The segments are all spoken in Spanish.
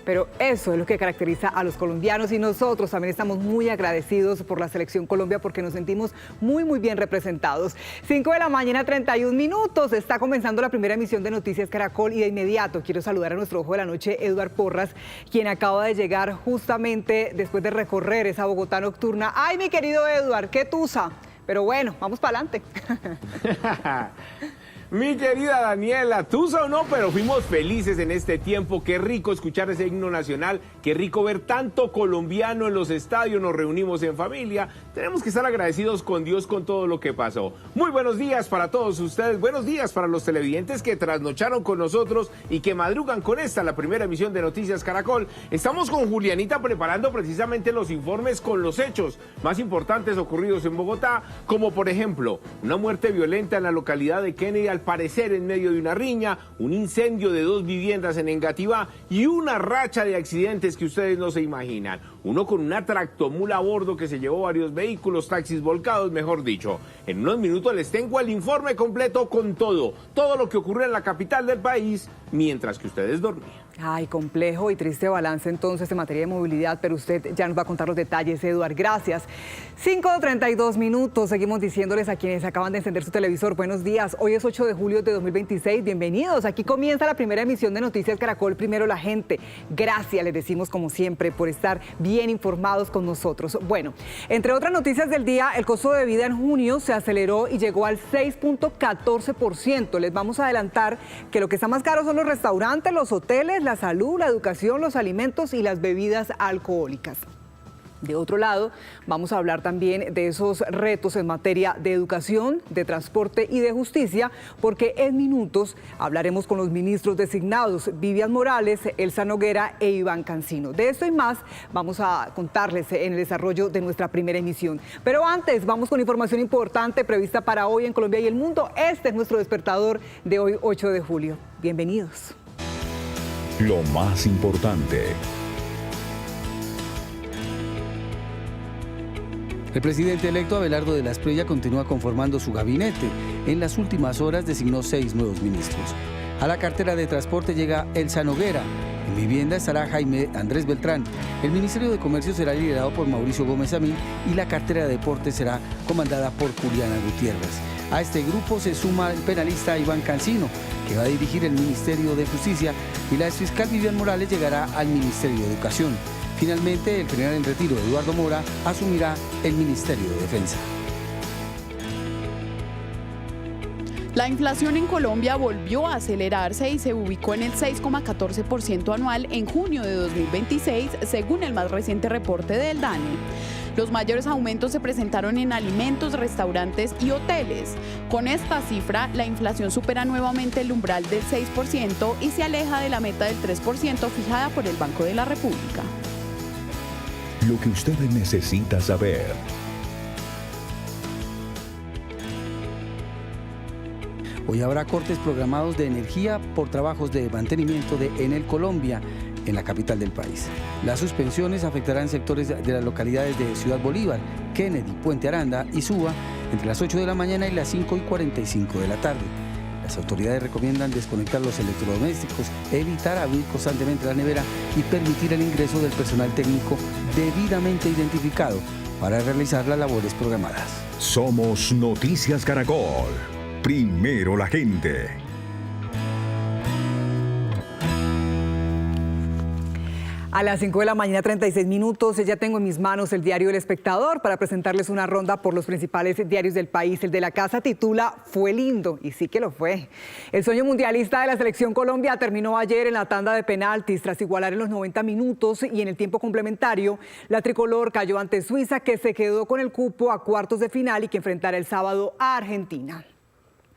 Pero eso es lo que caracteriza a los colombianos y nosotros también estamos muy agradecidos por la Selección Colombia porque nos sentimos muy bien representados. 5 de la mañana, 31 minutos. Está comenzando la primera emisión de Noticias Caracol y de inmediato quiero saludar a nuestro ojo de la noche, Eduard Porras, quien acaba de llegar justamente después de recorrer esa Bogotá nocturna. ¡Ay, mi querido Eduard, qué tusa! Pero bueno, vamos para adelante. Mi querida Daniela, tusa o no, pero fuimos felices en este tiempo. Qué rico escuchar ese himno nacional, qué rico ver tanto colombiano en los estadios, nos reunimos en familia. Tenemos que estar agradecidos con Dios con todo lo que pasó. Muy buenos días para todos ustedes, buenos días para los televidentes que trasnocharon con nosotros y que madrugan con esta, la primera emisión de Noticias Caracol. Estamos con Julianita preparando precisamente los informes con los hechos más importantes ocurridos en Bogotá, como por ejemplo, una muerte violenta en la localidad de Kennedy, al parecer en medio de una riña, un incendio de 2 viviendas en Engativá y una racha de accidentes que ustedes no se imaginan. Uno con una tractomula a bordo que se llevó varios vehículos, taxis volcados, mejor dicho. En unos minutos les tengo el informe completo con todo lo que ocurrió en la capital del país mientras que ustedes dormían. Ay, complejo y triste balance entonces en materia de movilidad, pero usted ya nos va a contar los detalles, Eduard. Gracias. 5:32 minutos. Seguimos diciéndoles a quienes acaban de encender su televisor, buenos días. Hoy es 8 de julio de 2026. Bienvenidos. Aquí comienza la primera emisión de Noticias Caracol, Primero la Gente. Gracias, les decimos como siempre, por estar bien informados con nosotros. Bueno, entre otras noticias del día, el costo de vida en junio se aceleró y llegó al 6.14%. Les vamos a adelantar que lo que está más caro son los restaurantes, los hoteles, la salud, la educación, los alimentos y las bebidas alcohólicas. De otro lado, vamos a hablar también de esos retos en materia de educación, de transporte y de justicia, porque en minutos hablaremos con los ministros designados, Vivian Morales, Elsa Noguera e Iván Cancino. De esto y más vamos a contarles en el desarrollo de nuestra primera emisión. Pero antes, vamos con información importante prevista para hoy en Colombia y el mundo. Este es nuestro despertador de hoy, 8 de julio. Bienvenidos. Lo más importante. El presidente electo Abelardo de la Espriella continúa conformando su gabinete. En las últimas horas designó 6 nuevos ministros. A la cartera de Transporte llega Elsa Noguera. En Vivienda estará Jaime Andrés Beltrán. El Ministerio de Comercio será liderado por Mauricio Gómez Amín y la cartera de Deportes será comandada por Juliana Gutiérrez. A este grupo se suma el penalista Iván Cancino, que va a dirigir el Ministerio de Justicia, y la exfiscal Vivian Morales llegará al Ministerio de Educación. Finalmente, el general en retiro Eduardo Mora asumirá el Ministerio de Defensa. La inflación en Colombia volvió a acelerarse y se ubicó en el 6,14% anual en junio de 2026, según el más reciente reporte del DANE. Los mayores aumentos se presentaron en alimentos, restaurantes y hoteles. Con esta cifra, la inflación supera nuevamente el umbral del 6% y se aleja de la meta del 3% fijada por el Banco de la República. Lo que usted necesita saber. Hoy habrá cortes programados de energía por trabajos de mantenimiento de Enel Colombia en la capital del país. Las suspensiones afectarán sectores de las localidades de Ciudad Bolívar, Kennedy, Puente Aranda y Suba entre las 8 de la mañana y las 5:45 de la tarde. Las autoridades recomiendan desconectar los electrodomésticos, evitar abrir constantemente la nevera y permitir el ingreso del personal técnico debidamente identificado para realizar las labores programadas. Somos Noticias Caracol. Primero la gente. A las 5 de la mañana, 36 minutos, ya tengo en mis manos el diario El Espectador para presentarles una ronda por los principales diarios del país. El de la casa titula "Fue lindo", y sí que lo fue. El sueño mundialista de la Selección Colombia terminó ayer en la tanda de penaltis tras igualar en los 90 minutos y en el tiempo complementario. La tricolor cayó ante Suiza, que se quedó con el cupo a cuartos de final y que enfrentará el sábado a Argentina.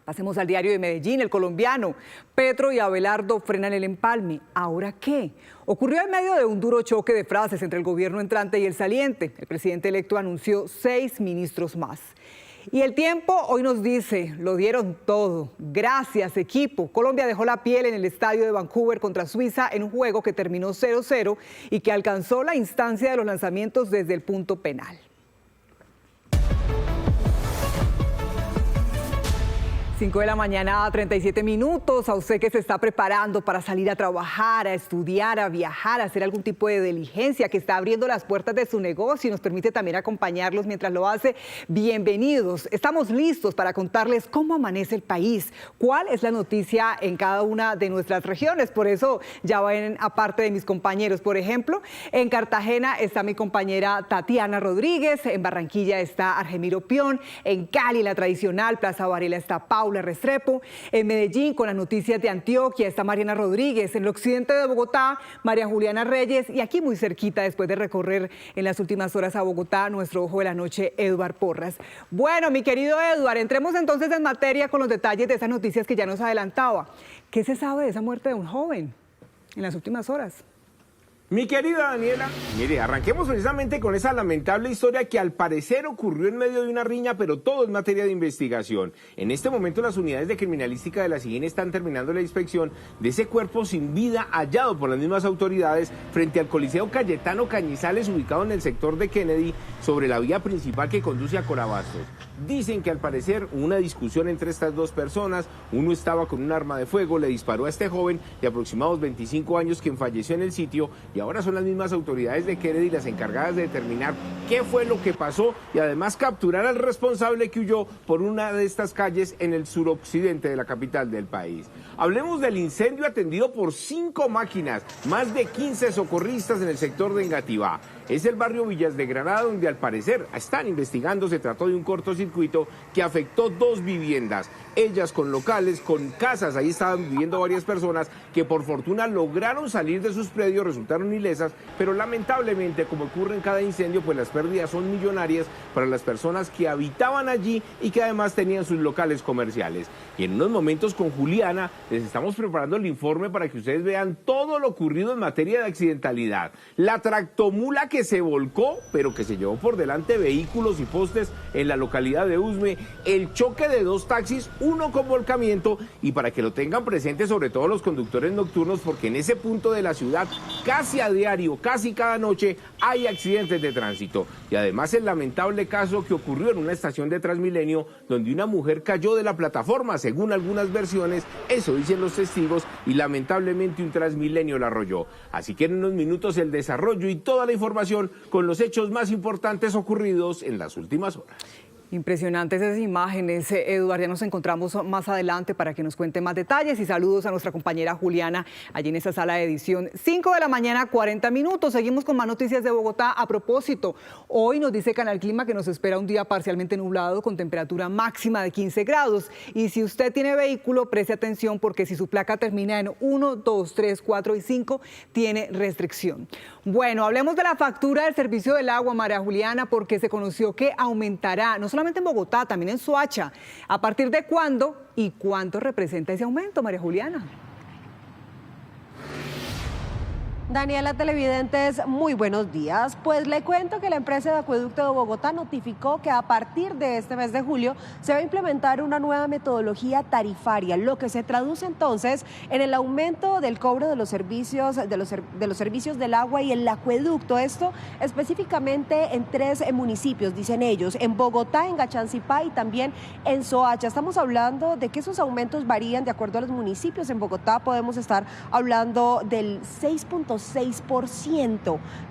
Pasemos al diario de Medellín, El Colombiano. Petro y Abelardo frenan el empalme. ¿Ahora qué? Ocurrió en medio de un duro choque de frases entre el gobierno entrante y el saliente. El presidente electo anunció 6 ministros más. Y El Tiempo hoy nos dice, lo dieron todo. Gracias, equipo. Colombia dejó la piel en el estadio de Vancouver contra Suiza en un juego que terminó 0-0 y que alcanzó la instancia de los lanzamientos desde el punto penal. 5 de la mañana, 37 minutos. A usted que se está preparando para salir a trabajar, a estudiar, a viajar, a hacer algún tipo de diligencia, que está abriendo las puertas de su negocio y nos permite también acompañarlos mientras lo hace, bienvenidos. Estamos listos para contarles cómo amanece el país, cuál es la noticia en cada una de nuestras regiones. Por eso ya ven aparte de mis compañeros. Por ejemplo, en Cartagena está mi compañera Tatiana Rodríguez, en Barranquilla está Argemiro Pion, en Cali, la tradicional Plaza Varela, está Paula Restrepo, en Medellín con las noticias de Antioquia está Mariana Rodríguez, en el occidente de Bogotá María Juliana Reyes y aquí muy cerquita después de recorrer en las últimas horas a Bogotá nuestro ojo de la noche Eduard Porras. Bueno, mi querido Eduard, entremos entonces en materia con los detalles de esas noticias que ya nos adelantaba. ¿Qué se sabe de esa muerte de un joven en las últimas horas? Mi querida Daniela, mire, arranquemos precisamente con esa lamentable historia que al parecer ocurrió en medio de una riña, pero todo es materia de investigación. En este momento las unidades de criminalística de la SIGIN están terminando la inspección de ese cuerpo sin vida hallado por las mismas autoridades frente al Coliseo Cayetano Cañizales, ubicado en el sector de Kennedy, sobre la vía principal que conduce a Corabastos. Dicen que al parecer hubo una discusión entre estas dos personas, uno estaba con un arma de fuego, le disparó a este joven de aproximados 25 años quien falleció en el sitio y ahora son las mismas autoridades de Kennedy las encargadas de determinar qué fue lo que pasó y además capturar al responsable que huyó por una de estas calles en el suroccidente de la capital del país. Hablemos del incendio atendido por 5 máquinas, más de 15 socorristas en el sector de Engativá. Es el barrio Villas de Granada donde al parecer están investigando, se trató de un cortocircuito que afectó 2 viviendas, ellas con locales, con casas, ahí estaban viviendo varias personas que por fortuna lograron salir de sus predios, resultaron ilesas, pero lamentablemente como ocurre en cada incendio, pues las pérdidas son millonarias para las personas que habitaban allí y que además tenían sus locales comerciales. Y en unos momentos con Juliana les estamos preparando el informe para que ustedes vean todo lo ocurrido en materia de accidentalidad. La tractomula que se volcó, pero que se llevó por delante vehículos y postes en la localidad de Usme, el choque de 2 taxis, uno con volcamiento, y para que lo tengan presente sobre todo los conductores nocturnos, porque en ese punto de la ciudad casi a diario, casi cada noche hay accidentes de tránsito. Y además el lamentable caso que ocurrió en una estación de Transmilenio donde una mujer cayó de la plataforma, según algunas versiones, eso dicen los testigos, y lamentablemente un Transmilenio la arrolló. Así que en unos minutos el desarrollo y toda la información con los hechos más importantes ocurridos en las últimas horas. Impresionantes esas imágenes, Eduardo. Ya nos encontramos más adelante para que nos cuente más detalles y saludos a nuestra compañera Juliana allí en esa sala de edición. 5 de la mañana, 40 minutos. Seguimos con más noticias de Bogotá. A propósito, hoy nos dice Canal Clima que nos espera un día parcialmente nublado con temperatura máxima de 15 grados. Y si usted tiene vehículo, preste atención porque si su placa termina en 1, 2, 3, 4 y 5, tiene restricción. Bueno, hablemos de la factura del servicio del agua, María Juliana, porque se conoció que aumentará, no solamente en Bogotá, también en Soacha. ¿A partir de cuándo y cuánto representa ese aumento, María Juliana? Daniela, televidentes, muy buenos días. Pues le cuento que la empresa de acueducto de Bogotá notificó que a partir de este mes de julio se va a implementar una nueva metodología tarifaria, lo que se traduce entonces en el aumento del cobro de los servicios del agua y el acueducto. Esto específicamente en 3 municipios, dicen ellos, en Bogotá, en Gachancipá y también en Soacha. Estamos hablando de que esos aumentos varían de acuerdo a los municipios. En Bogotá podemos estar hablando del 6.6%,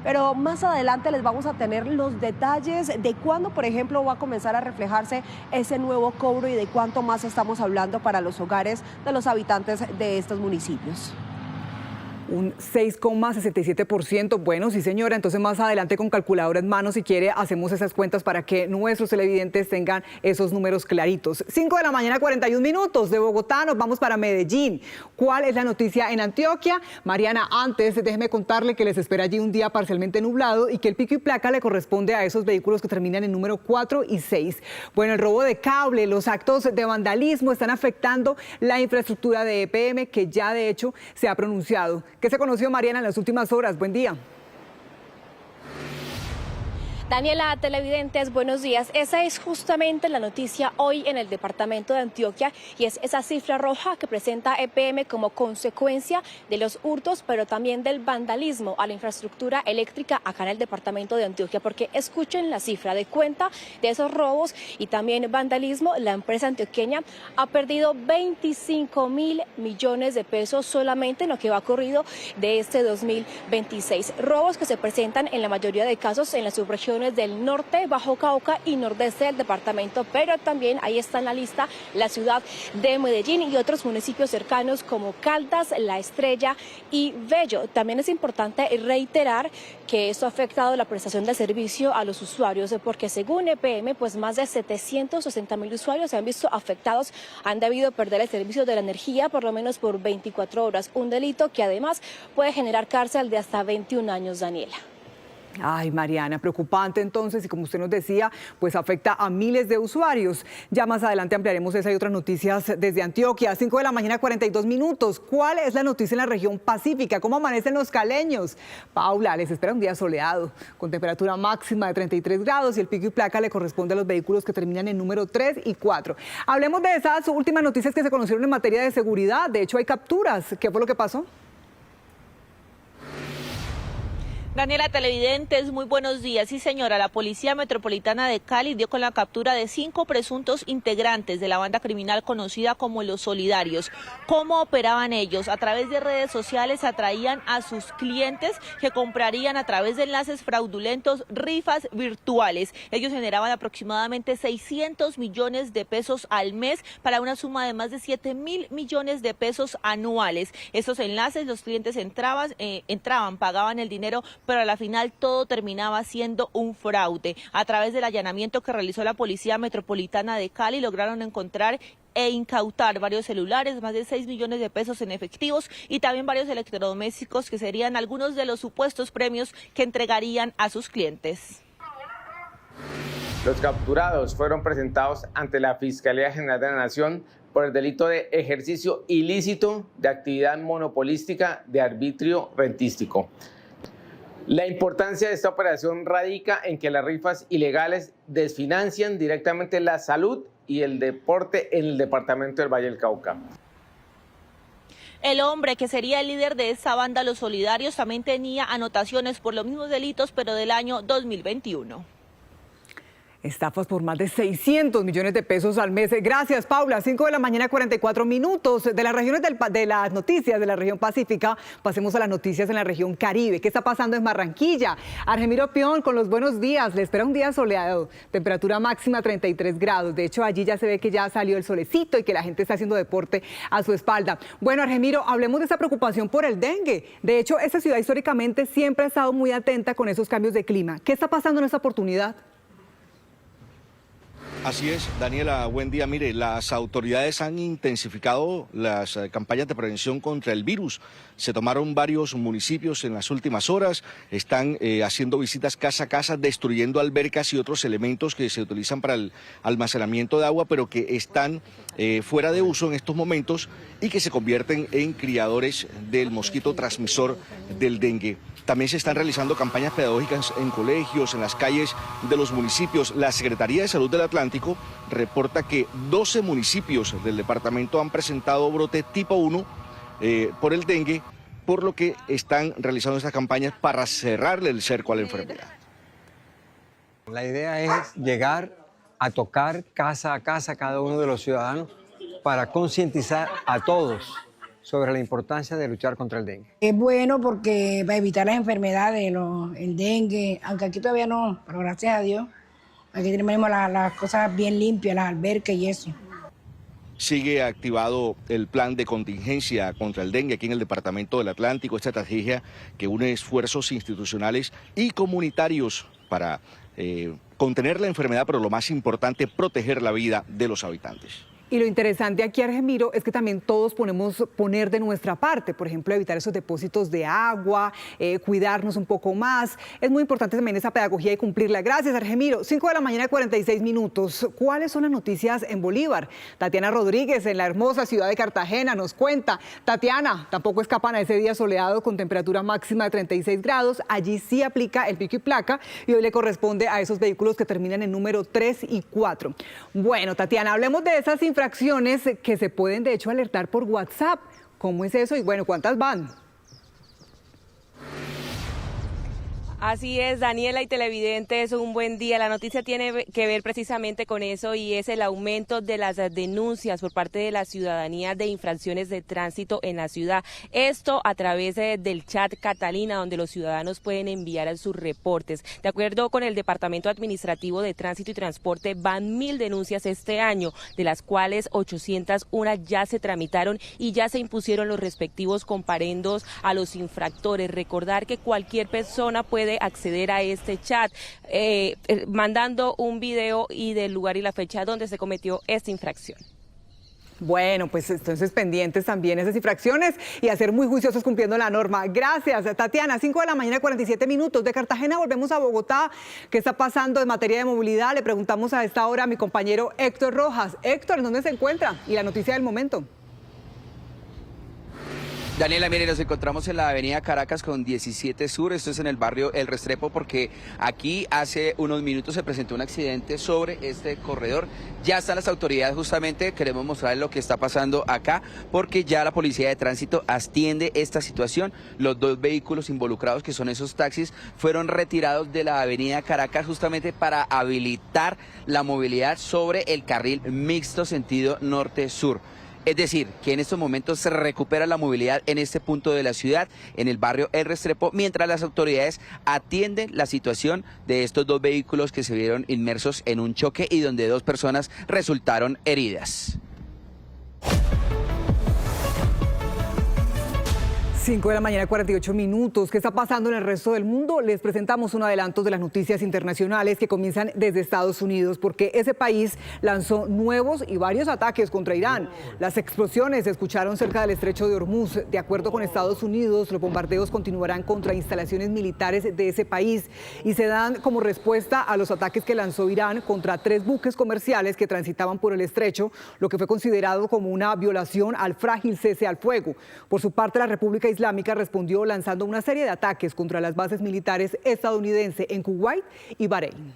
pero más adelante les vamos a tener los detalles de cuándo, por ejemplo, va a comenzar a reflejarse ese nuevo cobro y de cuánto más estamos hablando para los hogares de los habitantes de estos municipios. Un 6,67%. Bueno, sí señora, entonces más adelante con calculadora en mano, si quiere, hacemos esas cuentas para que nuestros televidentes tengan esos números claritos. 5 de la mañana, 41 minutos. De Bogotá nos vamos para Medellín. ¿Cuál es la noticia en Antioquia? Mariana, antes déjeme contarle que les espera allí un día parcialmente nublado y que el pico y placa le corresponde a esos vehículos que terminan en número 4 y 6. Bueno, el robo de cable, los actos de vandalismo están afectando la infraestructura de EPM, que ya de hecho se ha pronunciado. ¿Qué se conoció, Mariana, en las últimas horas? Buen día. Daniela, televidentes, buenos días. Esa es justamente la noticia hoy en el departamento de Antioquia y es esa cifra roja que presenta EPM como consecuencia de los hurtos, pero también del vandalismo a la infraestructura eléctrica acá en el departamento de Antioquia, porque escuchen la cifra de cuenta de esos robos y también vandalismo. La empresa antioqueña ha perdido 25.000 millones de pesos solamente en lo que va corrido de este 2026. Robos que se presentan en la mayoría de casos en las subregiones del norte, Bajo Cauca y nordeste del departamento, pero también ahí está en la lista la ciudad de Medellín y otros municipios cercanos como Caldas, La Estrella y Bello. También es importante reiterar que esto ha afectado la prestación del servicio a los usuarios, porque según EPM, pues más de 760.000 usuarios se han visto afectados, han debido perder el servicio de la energía por lo menos por 24 horas, un delito que además puede generar cárcel de hasta 21 años, Daniela. Ay, Mariana, preocupante entonces, y como usted nos decía, pues afecta a miles de usuarios. Ya más adelante ampliaremos esa y otras noticias desde Antioquia. 5 de la mañana, 42 minutos. ¿Cuál es la noticia en la región pacífica? ¿Cómo amanecen los caleños? Paula, les espera un día soleado, con temperatura máxima de 33 grados y el pico y placa le corresponde a los vehículos que terminan en número 3 y 4. Hablemos de esas últimas noticias que se conocieron en materia de seguridad. De hecho, hay capturas. ¿Qué fue lo que pasó? Daniela, televidentes, muy buenos días. Sí, señora, la Policía Metropolitana de Cali dio con la captura de 5 presuntos integrantes de la banda criminal conocida como Los Solidarios. ¿Cómo operaban ellos? A través de redes sociales atraían a sus clientes que comprarían a través de enlaces fraudulentos rifas virtuales. Ellos generaban aproximadamente 600 millones de pesos al mes para una suma de más de 7.000 millones de pesos anuales. Estos enlaces, los clientes entraban, pagaban el dinero, pero a la final todo terminaba siendo un fraude. A través del allanamiento que realizó la Policía Metropolitana de Cali lograron encontrar e incautar varios celulares, más de 6 millones de pesos en efectivos y también varios electrodomésticos que serían algunos de los supuestos premios que entregarían a sus clientes. Los capturados fueron presentados ante la Fiscalía General de la Nación por el delito de ejercicio ilícito de actividad monopolística de arbitrio rentístico. La importancia de esta operación radica en que las rifas ilegales desfinancian directamente la salud y el deporte en el departamento del Valle del Cauca. El hombre que sería el líder de esta banda, Los Solidarios, también tenía anotaciones por los mismos delitos, pero del año 2021. Estafas por más de 600 millones de pesos al mes. Gracias, Paula. 5 de la mañana, 44 minutos. De las regiones de las noticias de la región pacífica, pasemos a las noticias en la región Caribe. ¿Qué está pasando en Barranquilla? Argemiro Pion, con los buenos días. Le espera un día soleado. Temperatura máxima 33 grados. De hecho, allí ya se ve que ya salió el solecito y que la gente está haciendo deporte a su espalda. Bueno, Argemiro, hablemos de esa preocupación por el dengue. De hecho, esta ciudad históricamente siempre ha estado muy atenta con esos cambios de clima. ¿Qué está pasando en esta oportunidad? Así es, Daniela, buen día. Mire, las autoridades han intensificado las campañas de prevención contra el virus. Se tomaron varios municipios en las últimas horas, están haciendo visitas casa a casa, destruyendo albercas y otros elementos que se utilizan para el almacenamiento de agua, pero que están fuera de uso en estos momentos y que se convierten en criadores del mosquito transmisor del dengue. También se están realizando campañas pedagógicas en colegios, en las calles de los municipios. La Secretaría de Salud del Atlántico reporta que 12 municipios del departamento han presentado brote tipo 1 por el dengue, por lo que están realizando estas campañas para cerrarle el cerco a la enfermedad. La idea es llegar a tocar casa a casa a cada uno de los ciudadanos para concientizar a todos sobre la importancia de luchar contra el dengue. Es bueno porque va a evitar las enfermedades, el dengue, aunque aquí todavía no, pero gracias a Dios, aquí tenemos las cosas bien limpias, las albercas y eso. Sigue activado el plan de contingencia contra el dengue aquí en el departamento del Atlántico, esta estrategia que une esfuerzos institucionales y comunitarios para contener la enfermedad, pero lo más importante, proteger la vida de los habitantes. Y lo interesante aquí, Argemiro, es que también todos poner de nuestra parte, por ejemplo, evitar esos depósitos de agua, cuidarnos un poco más. Es muy importante también esa pedagogía y cumplirla. Gracias, Argemiro. 5 de la mañana, 46 minutos. ¿Cuáles son las noticias en Bolívar? Tatiana Rodríguez, en la hermosa ciudad de Cartagena, nos cuenta. Tatiana, tampoco escapan a ese día soleado con temperatura máxima de 36 grados. Allí sí aplica el pico y placa y hoy le corresponde a esos vehículos que terminan en número 3 y 4. Bueno, Tatiana, hablemos de esas infracciones que se pueden de hecho alertar por WhatsApp. ¿Cómo es eso? Y bueno, ¿cuántas van? Así es, Daniela y televidentes, un buen día. La noticia tiene que ver precisamente con eso y es el aumento de las denuncias por parte de la ciudadanía de infracciones de tránsito en la ciudad. Esto a través del chat Catalina, donde los ciudadanos pueden enviar sus reportes. De acuerdo con el Departamento Administrativo de Tránsito y Transporte, van 1000 denuncias este año, de las cuales 801 ya se tramitaron y ya se impusieron los respectivos comparendos a los infractores. Recordar que cualquier persona puede acceder a este chat mandando un video y del lugar y la fecha donde se cometió esta infracción. Bueno, pues entonces pendientes también esas infracciones y a ser muy juiciosos cumpliendo la norma. Gracias, Tatiana. 5 de la mañana, 47 minutos. De Cartagena volvemos a Bogotá. ¿Qué está pasando en materia de movilidad? Le preguntamos a esta hora a mi compañero Héctor Rojas. Héctor, ¿en dónde se encuentra? Y la noticia del momento. Daniela, mire, nos encontramos en la avenida Caracas con 17 Sur, esto es en el barrio El Restrepo, porque aquí hace unos minutos se presentó un accidente sobre este corredor. Ya están las autoridades, justamente queremos mostrarles lo que está pasando acá, porque ya la policía de tránsito atiende esta situación. Los 2 vehículos involucrados, que son esos taxis, fueron retirados de la avenida Caracas justamente para habilitar la movilidad sobre el carril mixto sentido norte-sur. Es decir, que en estos momentos se recupera la movilidad en este punto de la ciudad, en el barrio El Restrepo, mientras las autoridades atienden la situación de estos 2 vehículos que se vieron inmersos en un choque y donde 2 personas resultaron heridas. 5 de la mañana, 48 minutos. ¿Qué está pasando en el resto del mundo? Les presentamos un adelanto de las noticias internacionales que comienzan desde Estados Unidos, porque ese país lanzó nuevos y varios ataques contra Irán. Las explosiones se escucharon cerca del estrecho de Hormuz. De acuerdo con Estados Unidos, los bombardeos continuarán contra instalaciones militares de ese país y se dan como respuesta a los ataques que lanzó Irán contra 3 buques comerciales que transitaban por el estrecho, lo que fue considerado como una violación al frágil cese al fuego. Por su parte, la República Islámica respondió lanzando una serie de ataques contra las bases militares estadounidenses en Kuwait y Bahrein.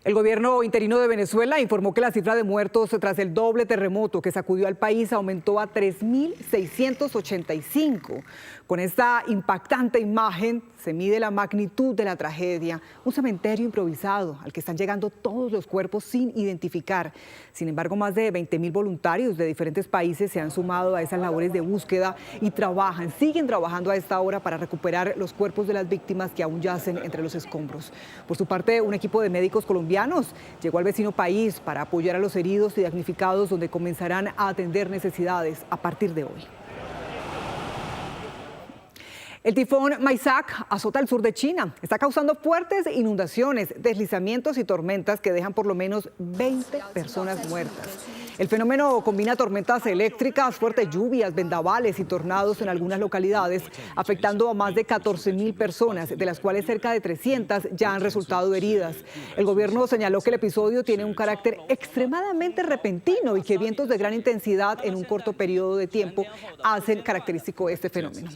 El gobierno interino de Venezuela informó que la cifra de muertos tras el doble terremoto que sacudió al país aumentó a 3.685. Con esta impactante imagen se mide la magnitud de la tragedia. Un cementerio improvisado al que están llegando todos los cuerpos sin identificar. Sin embargo, más de 20.000 voluntarios de diferentes países se han sumado a esas labores de búsqueda y siguen trabajando a esta hora para recuperar los cuerpos de las víctimas que aún yacen entre los escombros. Por su parte, un equipo de médicos colombianos llegó al vecino país para apoyar a los heridos y damnificados, donde comenzarán a atender necesidades a partir de hoy. El tifón Maisak azota el sur de China. Está causando fuertes inundaciones, deslizamientos y tormentas que dejan por lo menos 20 personas muertas. El fenómeno combina tormentas eléctricas, fuertes lluvias, vendavales y tornados en algunas localidades, afectando a más de 14.000 personas, de las cuales cerca de 300 ya han resultado heridas. El gobierno señaló que el episodio tiene un carácter extremadamente repentino y que vientos de gran intensidad en un corto periodo de tiempo hacen característico este fenómeno.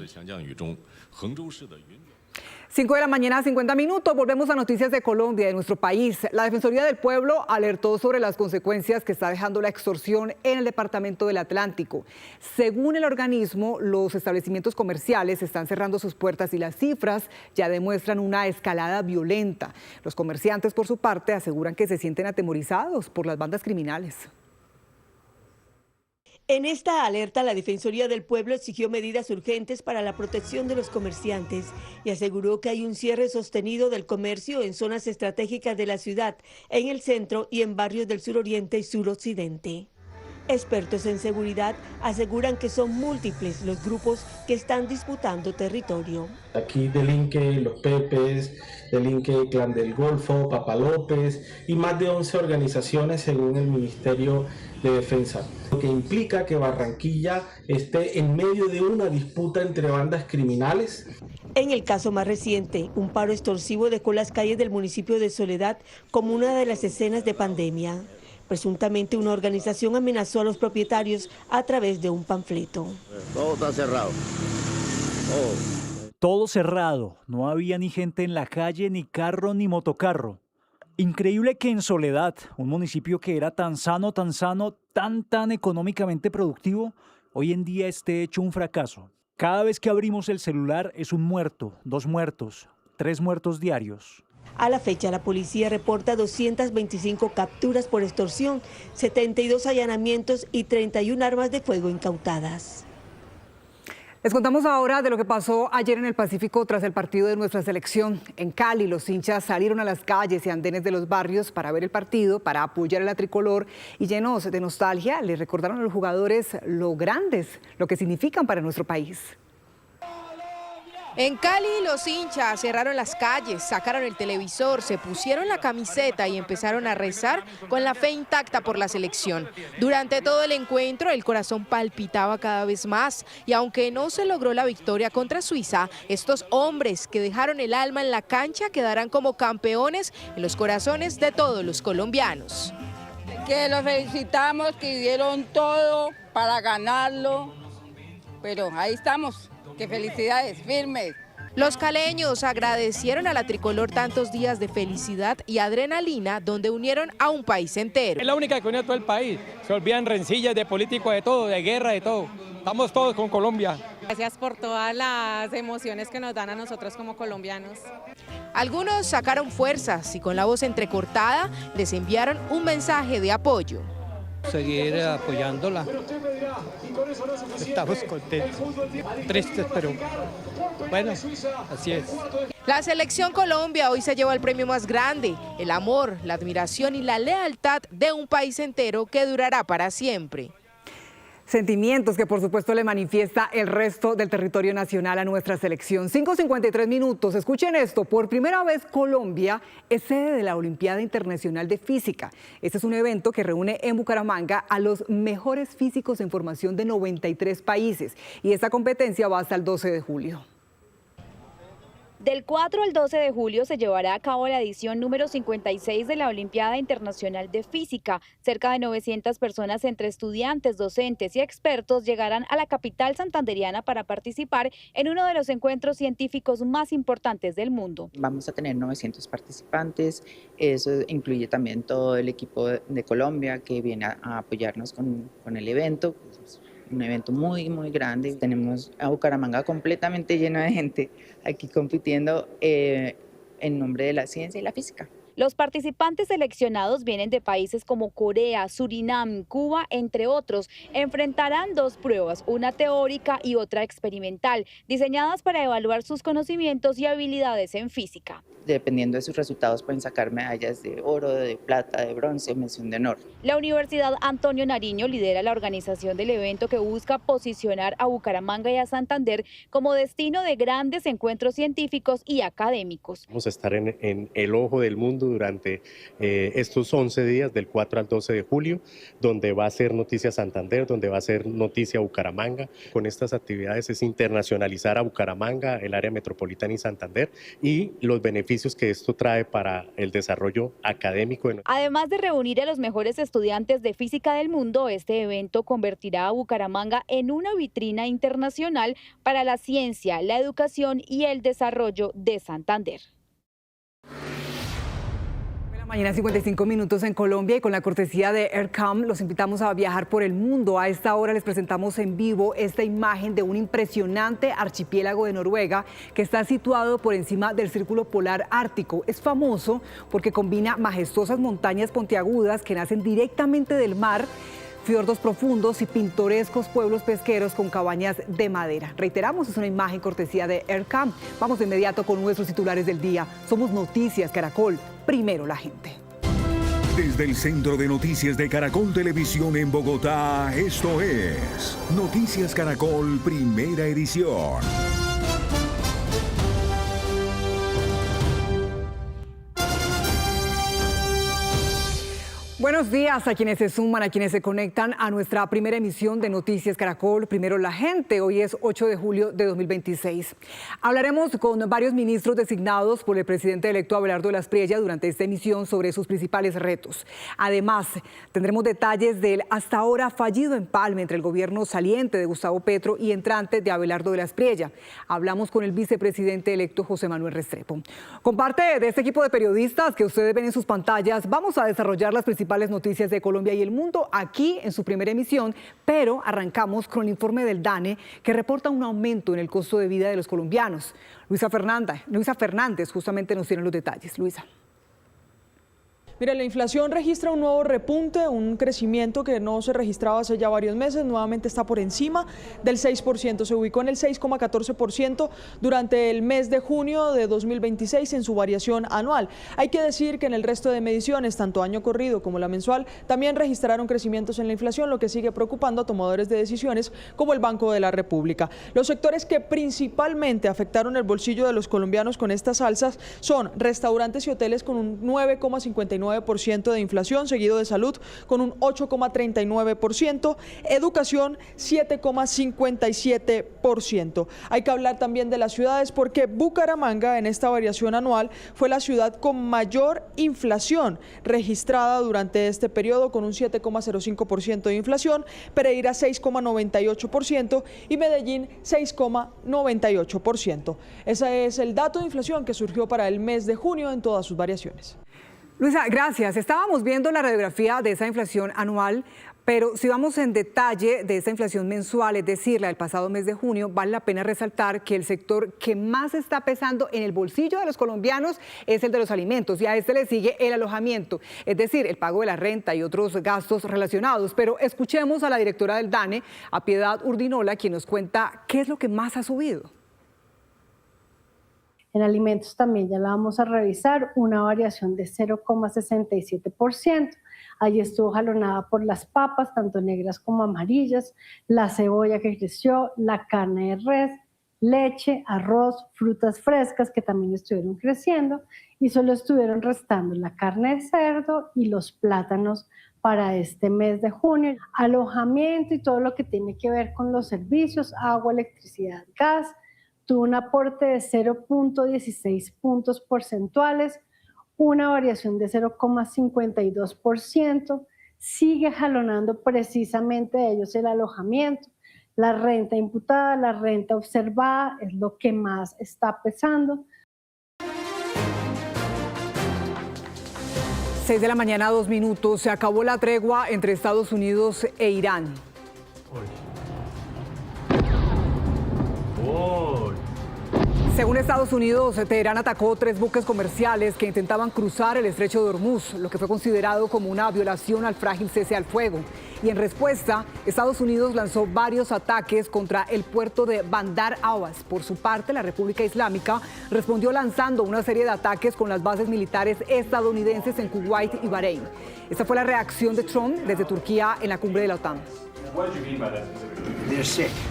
5 de la mañana, 50 minutos. Volvemos a noticias de Colombia, de nuestro país. La Defensoría del Pueblo alertó sobre las consecuencias que está dejando la extorsión en el departamento del Atlántico. Según el organismo, los establecimientos comerciales están cerrando sus puertas y las cifras ya demuestran una escalada violenta. Los comerciantes, por su parte, aseguran que se sienten atemorizados por las bandas criminales. En esta alerta, la Defensoría del Pueblo exigió medidas urgentes para la protección de los comerciantes y aseguró que hay un cierre sostenido del comercio en zonas estratégicas de la ciudad, en el centro y en barrios del suroriente y suroccidente. Expertos en seguridad aseguran que son múltiples los grupos que están disputando territorio. Aquí delinque Los Pepes, delinque Clan del Golfo, Papa López y más de 11 organizaciones según el Ministerio de Defensa, lo que implica que Barranquilla esté en medio de una disputa entre bandas criminales. En el caso más reciente, un paro extorsivo dejó las calles del municipio de Soledad como una de las escenas de pandemia. Presuntamente una organización amenazó a los propietarios a través de un panfleto. Todo está cerrado. Todo cerrado, no había ni gente en la calle, ni carro, ni motocarro. Increíble que en Soledad, un municipio que era tan sano, tan económicamente productivo, hoy en día esté hecho un fracaso. Cada vez que abrimos el celular es un muerto, 2 muertos, 3 muertos diarios. A la fecha, la policía reporta 225 capturas por extorsión, 72 allanamientos y 31 armas de fuego incautadas. Les contamos ahora de lo que pasó ayer en el Pacífico tras el partido de nuestra selección. En Cali, los hinchas salieron a las calles y andenes de los barrios para ver el partido, para apoyar a la tricolor y llenos de nostalgia, les recordaron a los jugadores lo grandes, lo que significan para nuestro país. En Cali, los hinchas cerraron las calles, sacaron el televisor, se pusieron la camiseta y empezaron a rezar con la fe intacta por la selección. Durante todo el encuentro, el corazón palpitaba cada vez más y aunque no se logró la victoria contra Suiza, estos hombres que dejaron el alma en la cancha quedarán como campeones en los corazones de todos los colombianos. Que los felicitamos, que dieron todo para ganarlo, pero ahí estamos. ¡Qué felicidades, firmes! Los caleños agradecieron a la tricolor tantos días de felicidad y adrenalina donde unieron a un país entero. Es la única que unió a todo el país. Se olvidan rencillas de políticos, de todo, de guerra, de todo. Estamos todos con Colombia. Gracias por todas las emociones que nos dan a nosotros como colombianos. Algunos sacaron fuerzas y con la voz entrecortada les enviaron un mensaje de apoyo. Seguir apoyándola. Estamos contentos, tristes, pero bueno, así es. La Selección Colombia hoy se lleva el premio más grande, el amor, la admiración y la lealtad de un país entero que durará para siempre. Sentimientos que por supuesto le manifiesta el resto del territorio nacional a nuestra selección. 5:53 minutos. Escuchen esto. Por primera vez Colombia es sede de la Olimpiada Internacional de Física. Este es un evento que reúne en Bucaramanga a los mejores físicos en formación de 93 países. Y esta competencia va hasta el 12 de julio. Del 4 al 12 de julio se llevará a cabo la edición número 56 de la Olimpiada Internacional de Física. Cerca de 900 personas entre estudiantes, docentes y expertos llegarán a la capital santanderiana para participar en uno de los encuentros científicos más importantes del mundo. Vamos a tener 900 participantes, eso incluye también todo el equipo de Colombia que viene a apoyarnos con el evento. Un evento muy grande. Tenemos a Bucaramanga completamente lleno de gente aquí compitiendo en nombre de la ciencia y la física. Los participantes seleccionados vienen de países como Corea, Surinam, Cuba, entre otros. Enfrentarán 2 pruebas, una teórica y otra experimental, diseñadas para evaluar sus conocimientos y habilidades en física. Dependiendo de sus resultados pueden sacar medallas de oro, de plata, de bronce, mención de honor. La Universidad Antonio Nariño lidera la organización del evento que busca posicionar a Bucaramanga y a Santander como destino de grandes encuentros científicos y académicos. Vamos a estar en el ojo del mundo durante estos 11 días, del 4 al 12 de julio, donde va a ser noticia Santander, donde va a ser noticia Bucaramanga. Con estas actividades es internacionalizar a Bucaramanga, el área metropolitana y Santander, y los beneficios que esto trae para el desarrollo académico. Además de reunir a los mejores estudiantes de física del mundo, este evento convertirá a Bucaramanga en una vitrina internacional para la ciencia, la educación y el desarrollo de Santander. Mañana 55 minutos en Colombia y con la cortesía de Aircam los invitamos a viajar por el mundo. A esta hora les presentamos en vivo esta imagen de un impresionante archipiélago de Noruega que está situado por encima del Círculo Polar Ártico. Es famoso porque combina majestuosas montañas puntiagudas que nacen directamente del mar, fiordos profundos y pintorescos pueblos pesqueros con cabañas de madera. Reiteramos, es una imagen cortesía de Aircam. Vamos de inmediato con nuestros titulares del día. Somos Noticias Caracol, primero la gente. Desde el Centro de Noticias de Caracol Televisión en Bogotá, esto es Noticias Caracol, primera edición. Buenos días a quienes se suman, a quienes se conectan a nuestra primera emisión de Noticias Caracol, Primero la Gente. Hoy es 8 de julio de 2026. Hablaremos con varios ministros designados por el presidente electo Abelardo de las Priella durante esta emisión sobre sus principales retos. Además, tendremos detalles del hasta ahora fallido empalme entre el gobierno saliente de Gustavo Petro y entrante de Abelardo de las Priella. Hablamos con el vicepresidente electo José Manuel Restrepo. Con parte de este equipo de periodistas que ustedes ven en sus pantallas, vamos a desarrollar las principales noticias de Colombia y el mundo aquí en su primera emisión, pero arrancamos con el informe del DANE que reporta un aumento en el costo de vida de los colombianos. Luisa Fernández justamente nos tiene los detalles. Luisa. Mira, la inflación registra un nuevo repunte, un crecimiento que no se registraba hace ya varios meses, nuevamente está por encima del 6%, se ubicó en el 6,14% durante el mes de junio de 2026 en su variación anual. Hay que decir que en el resto de mediciones, tanto año corrido como la mensual, también registraron crecimientos en la inflación, lo que sigue preocupando a tomadores de decisiones como el Banco de la República. Los sectores que principalmente afectaron el bolsillo de los colombianos con estas alzas son restaurantes y hoteles con un 9,59% de inflación, seguido de salud con un 8,39%, educación 7,57%. Hay que hablar también de las ciudades porque Bucaramanga en esta variación anual fue la ciudad con mayor inflación registrada durante este periodo con un 7,05% de inflación, Pereira 6,98% y Medellín 6,98%. Ese es el dato de inflación que surgió para el mes de junio en todas sus variaciones. Luisa, gracias. Estábamos viendo la radiografía de esa inflación anual, pero si vamos en detalle de esta inflación mensual, es decir, la del pasado mes de junio, vale la pena resaltar que el sector que más está pesando en el bolsillo de los colombianos es el de los alimentos y a este le sigue el alojamiento, es decir, el pago de la renta y otros gastos relacionados. Pero escuchemos a la directora del DANE, a Piedad Urdinola, quien nos cuenta qué es lo que más ha subido. En alimentos también ya la vamos a revisar, una variación de 0,67%. Allí estuvo jalonada por las papas, tanto negras como amarillas, la cebolla que creció, la carne de res, leche, arroz, frutas frescas que también estuvieron creciendo y solo estuvieron restando la carne de cerdo y los plátanos para este mes de junio. Alojamiento y todo lo que tiene que ver con los servicios, agua, electricidad, gas, tuvo un aporte de 0,16 puntos porcentuales, una variación de 0,52%, sigue jalonando precisamente de ellos el alojamiento. La renta imputada, la renta observada es lo que más está pesando. 6 de la mañana, 2 minutos. Se acabó la tregua entre Estados Unidos e Irán. Según Estados Unidos, Teherán atacó 3 buques comerciales que intentaban cruzar el estrecho de Hormuz, lo que fue considerado como una violación al frágil cese al fuego. Y en respuesta, Estados Unidos lanzó varios ataques contra el puerto de Bandar Abbas. Por su parte, la República Islámica respondió lanzando una serie de ataques con las bases militares estadounidenses en Kuwait y Bahrein. Esta fue la reacción de Trump desde Turquía en la cumbre de la OTAN.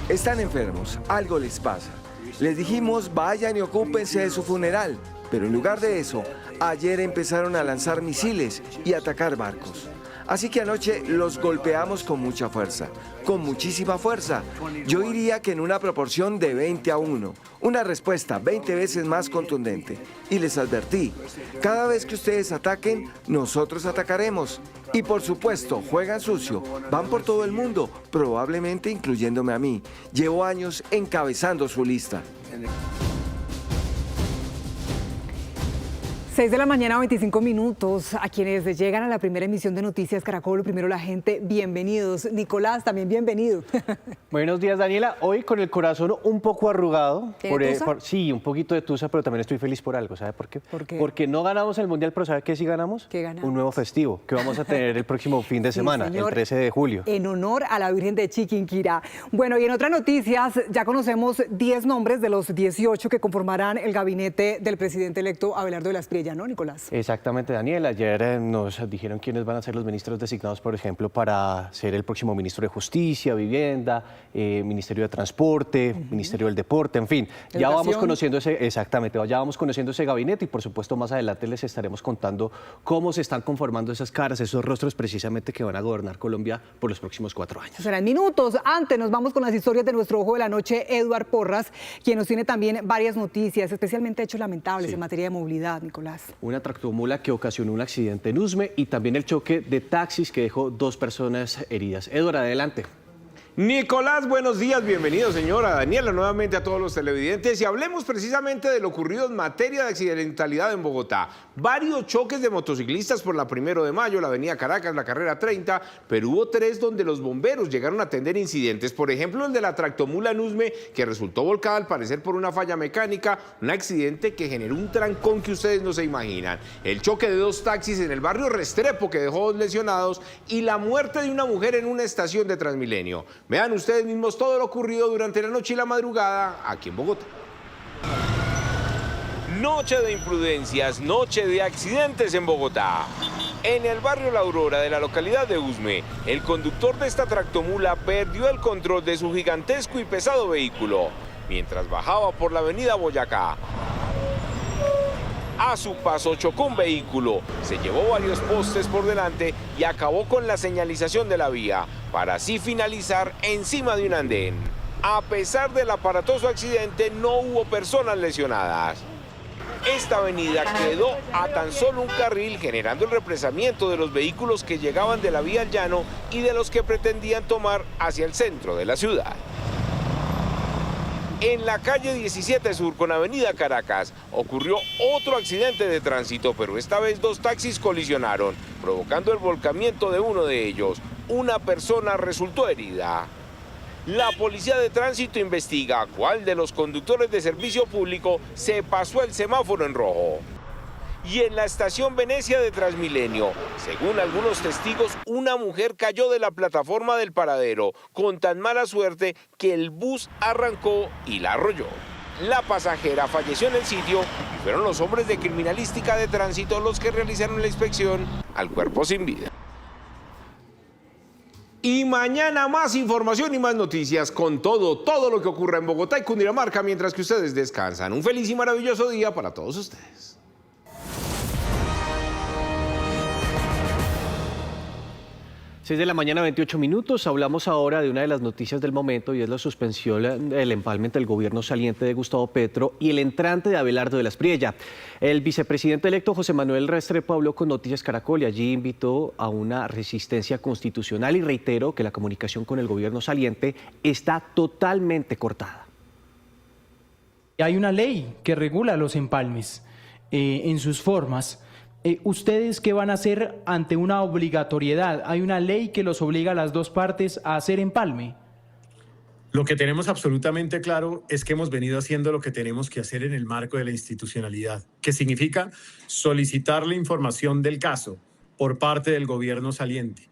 Están enfermos, algo les pasa. Les dijimos vayan y ocúpense de su funeral, pero en lugar de eso, ayer empezaron a lanzar misiles y atacar barcos. Así que anoche los golpeamos con mucha fuerza, con muchísima fuerza. Yo diría que en una proporción de 20-1, una respuesta 20 veces más contundente. Y les advertí, cada vez que ustedes ataquen, nosotros atacaremos. Y por supuesto, juegan sucio, van por todo el mundo, probablemente incluyéndome a mí. Llevo años encabezando su lista. 6 de la mañana, 25 minutos. A quienes llegan a la primera emisión de Noticias Caracol, Primero la Gente, bienvenidos. Nicolás, también bienvenido. Buenos días, Daniela. Hoy con el corazón un poco arrugado. Sí, un poquito de tusa, pero también estoy feliz por algo. ¿Sabe por qué? ¿Por qué? Porque no ganamos el Mundial, pero ¿sabe qué sí ganamos? ¿Qué ganamos? Un nuevo festivo que vamos a tener el próximo fin de semana, señor, el 13 de julio. En honor a la Virgen de Chiquinquirá. Bueno, y en otras noticias, ya conocemos 10 nombres de los 18 que conformarán el gabinete del presidente electo Abelardo de las Priella. ella, ¿no, Nicolás? Exactamente, Daniela. Ayer nos dijeron quiénes van a ser los ministros designados, por ejemplo, para ser el próximo ministro de Justicia, Vivienda, Ministerio de Transporte, Ministerio del Deporte, en fin. Ya vamos conociendo ya vamos conociendo ese gabinete y, por supuesto, más adelante les estaremos contando cómo se están conformando esas caras, esos rostros precisamente que van a gobernar Colombia por los próximos 4 años. Serán minutos. Antes nos vamos con las historias de nuestro ojo de la noche, Eduard Porras, quien nos tiene también varias noticias, especialmente hechos lamentables en materia de movilidad, Nicolás. Una tractomula que ocasionó un accidente en Usme y también el choque de taxis que dejó 2 personas heridas. Eduard, adelante. Nicolás, buenos días, bienvenido señora Daniela, nuevamente a todos los televidentes y hablemos precisamente de lo ocurrido en materia de accidentalidad en Bogotá. Varios choques de motociclistas por la 1 de mayo, la avenida Caracas, la carrera 30, pero hubo 3 donde los bomberos llegaron a atender incidentes. Por ejemplo, el de la tractomula en Usme, que resultó volcada al parecer por una falla mecánica, un accidente que generó un trancón que ustedes no se imaginan. El choque de 2 taxis en el barrio Restrepo que dejó 2 lesionados y la muerte de una mujer en una estación de Transmilenio. Vean ustedes mismos todo lo ocurrido durante la noche y la madrugada aquí en Bogotá. Noche de imprudencias, noche de accidentes en Bogotá. En el barrio La Aurora de la localidad de Usme, el conductor de esta tractomula perdió el control de su gigantesco y pesado vehículo mientras bajaba por la avenida Boyacá. A su paso chocó un vehículo, se llevó varios postes por delante y acabó con la señalización de la vía, para así finalizar encima de un andén. A pesar del aparatoso accidente, no hubo personas lesionadas. Esta avenida quedó a tan solo un carril, generando el represamiento de los vehículos que llegaban de la vía al llano y de los que pretendían tomar hacia el centro de la ciudad. En la calle 17 Sur con avenida Caracas ocurrió otro accidente de tránsito, pero esta vez 2 taxis colisionaron, provocando el volcamiento de uno de ellos. Una persona resultó herida. La policía de tránsito investiga cuál de los conductores de servicio público se pasó el semáforo en rojo. Y en la estación Venecia de Transmilenio, según algunos testigos, una mujer cayó de la plataforma del paradero con tan mala suerte que el bus arrancó y la arrolló. La pasajera falleció en el sitio y fueron los hombres de criminalística de tránsito los que realizaron la inspección al cuerpo sin vida. Y mañana más información y más noticias con todo lo que ocurra en Bogotá y Cundinamarca mientras que ustedes descansan. Un feliz y maravilloso día para todos ustedes. 6 de la mañana, 28 minutos. Hablamos ahora de una de las noticias del momento y es la suspensión del empalme del gobierno saliente de Gustavo Petro y el entrante de Abelardo de la Espriella. El vicepresidente electo José Manuel Restrepo habló con Noticias Caracol y allí invitó a una resistencia constitucional y reiteró que la comunicación con el gobierno saliente está totalmente cortada. Hay una ley que regula los empalmes en sus formas. ¿Ustedes qué van a hacer ante una obligatoriedad? ¿Hay una ley que los obliga a las 2 partes a hacer empalme? Lo que tenemos absolutamente claro es que hemos venido haciendo lo que tenemos que hacer en el marco de la institucionalidad, que significa solicitar la información del caso por parte del gobierno saliente.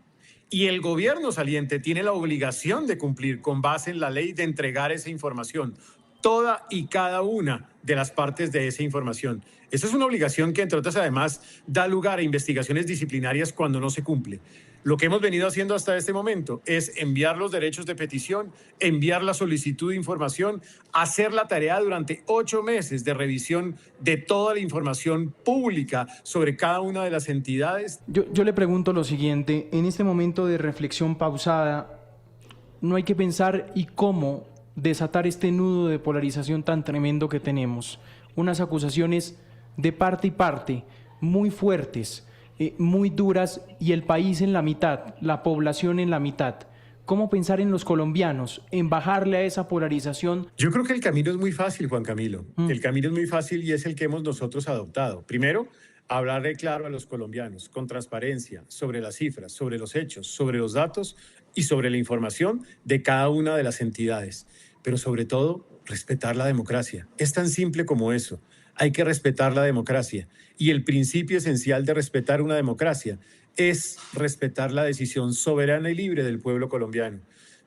Y el gobierno saliente tiene la obligación de cumplir con base en la ley de entregar esa información, toda y cada una de las partes de esa información. Esa es una obligación que, entre otras, además, da lugar a investigaciones disciplinarias cuando no se cumple. Lo que hemos venido haciendo hasta este momento es enviar los derechos de petición, enviar la solicitud de información, hacer la tarea durante 8 meses de revisión de toda la información pública sobre cada una de las entidades. Yo le pregunto lo siguiente, en este momento de reflexión pausada, no hay que pensar y cómo desatar este nudo de polarización tan tremendo que tenemos. Unas acusaciones de parte y parte, muy fuertes, muy duras, y el país en la mitad, la población en la mitad. ¿Cómo pensar en los colombianos, en bajarle a esa polarización? Yo creo que el camino es muy fácil, Juan Camilo. El camino es muy fácil y es el que hemos nosotros adoptado. Primero, hablarle claro a los colombianos, con transparencia, sobre las cifras, sobre los hechos, sobre los datos y sobre la información de cada una de las entidades. Pero sobre todo, respetar la democracia. Es tan simple como eso. Hay que respetar la democracia. Y el principio esencial de respetar una democracia es respetar la decisión soberana y libre del pueblo colombiano.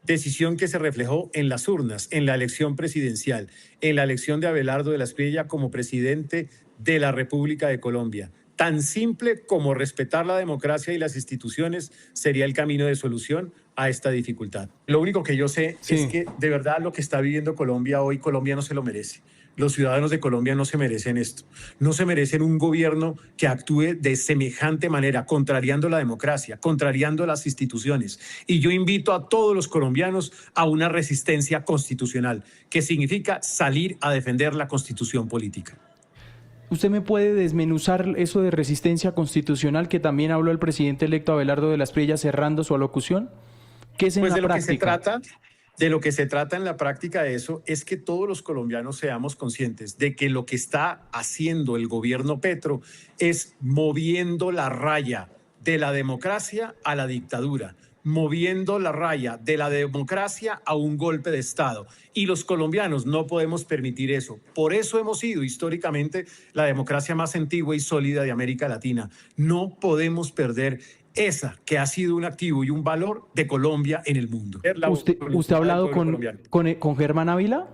decisión que se reflejó en las urnas, en la elección presidencial, en la elección de Abelardo de la Espriella como presidente de la República de Colombia. Tan simple como respetar la democracia y las instituciones sería el camino de solución a esta dificultad. Lo único que yo sé es que de verdad lo que está viviendo Colombia hoy, Colombia no se lo merece. Los ciudadanos de Colombia no se merecen esto. No se merecen un gobierno que actúe de semejante manera, contrariando la democracia, contrariando las instituciones. Y yo invito a todos los colombianos a una resistencia constitucional, que significa salir a defender la constitución política. ¿Usted me puede desmenuzar eso de resistencia constitucional que también habló el presidente electo Abelardo de la Espriella cerrando su alocución? ¿Qué es en la práctica? De lo que se trata en la práctica de eso es que todos los colombianos seamos conscientes de que lo que está haciendo el gobierno Petro es moviendo la raya de la democracia a la dictadura, moviendo la raya de la democracia a un golpe de Estado. Y los colombianos no podemos permitir eso. Por eso hemos sido históricamente la democracia más antigua y sólida de América Latina. No podemos perder esa que ha sido un activo y un valor de Colombia en el mundo. ¿Usted ha hablado con Germán Ávila?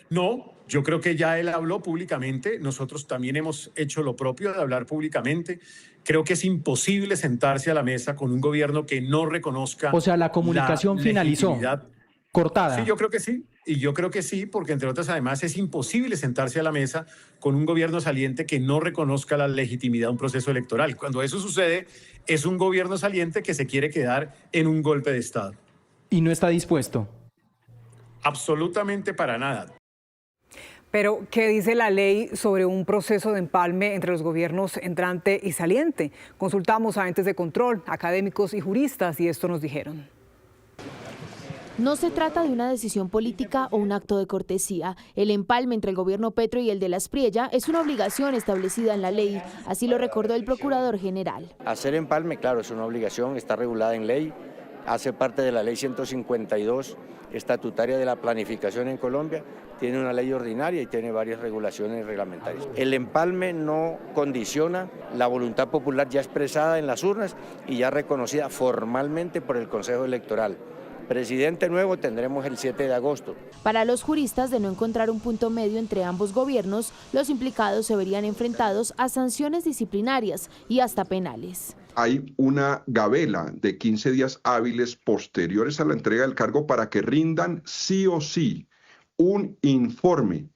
No, yo creo que ya él habló públicamente. Nosotros también hemos hecho lo propio de hablar públicamente. Creo que es imposible sentarse a la mesa con un gobierno que no reconozca. O sea, la comunicación finalizó. Cortada. Sí, yo creo que sí. Y yo creo que sí, porque entre otras, además, es imposible sentarse a la mesa con un gobierno saliente que no reconozca la legitimidad de un proceso electoral. Cuando eso sucede, es un gobierno saliente que se quiere quedar en un golpe de Estado. ¿Y no está dispuesto? Absolutamente para nada. Pero, ¿qué dice la ley sobre un proceso de empalme entre los gobiernos entrante y saliente? Consultamos a entes de control, académicos y juristas, y esto nos dijeron. No se trata de una decisión política o un acto de cortesía. El empalme entre el gobierno Petro y el de la Espriella es una obligación establecida en la ley, así lo recordó el procurador general. Hacer empalme, claro, es una obligación, está regulada en ley, hace parte de la ley 152 estatutaria de la planificación en Colombia, tiene una ley ordinaria y tiene varias regulaciones reglamentarias. El empalme no condiciona la voluntad popular ya expresada en las urnas y ya reconocida formalmente por el Consejo Electoral. Presidente nuevo tendremos el 7 de agosto. Para los juristas, de no encontrar un punto medio entre ambos gobiernos, los implicados se verían enfrentados a sanciones disciplinarias y hasta penales. Hay una gabela de 15 días hábiles posteriores a la entrega del cargo para que rindan sí o sí un informe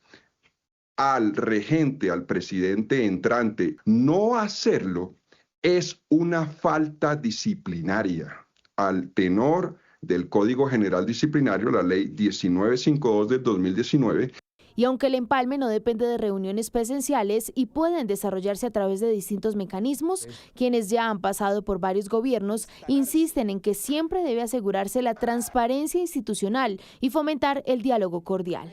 al regente, al presidente entrante. No hacerlo es una falta disciplinaria al tenor del Código General Disciplinario, la Ley 1952 del 2019. Y aunque el empalme no depende de reuniones presenciales y pueden desarrollarse a través de distintos mecanismos, quienes ya han pasado por varios gobiernos insisten en que siempre debe asegurarse la transparencia institucional y fomentar el diálogo cordial.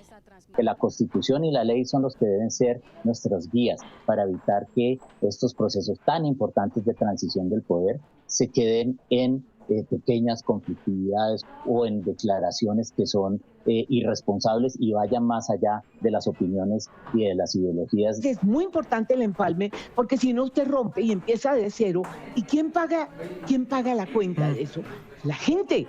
La Constitución y la ley son los que deben ser nuestras guías para evitar que estos procesos tan importantes de transición del poder se queden en pequeñas conflictividades o en declaraciones que son irresponsables y vayan más allá de las opiniones y de las ideologías. Es muy importante el empalme porque si no usted rompe y empieza de cero. ¿Y quién paga la cuenta de eso? La gente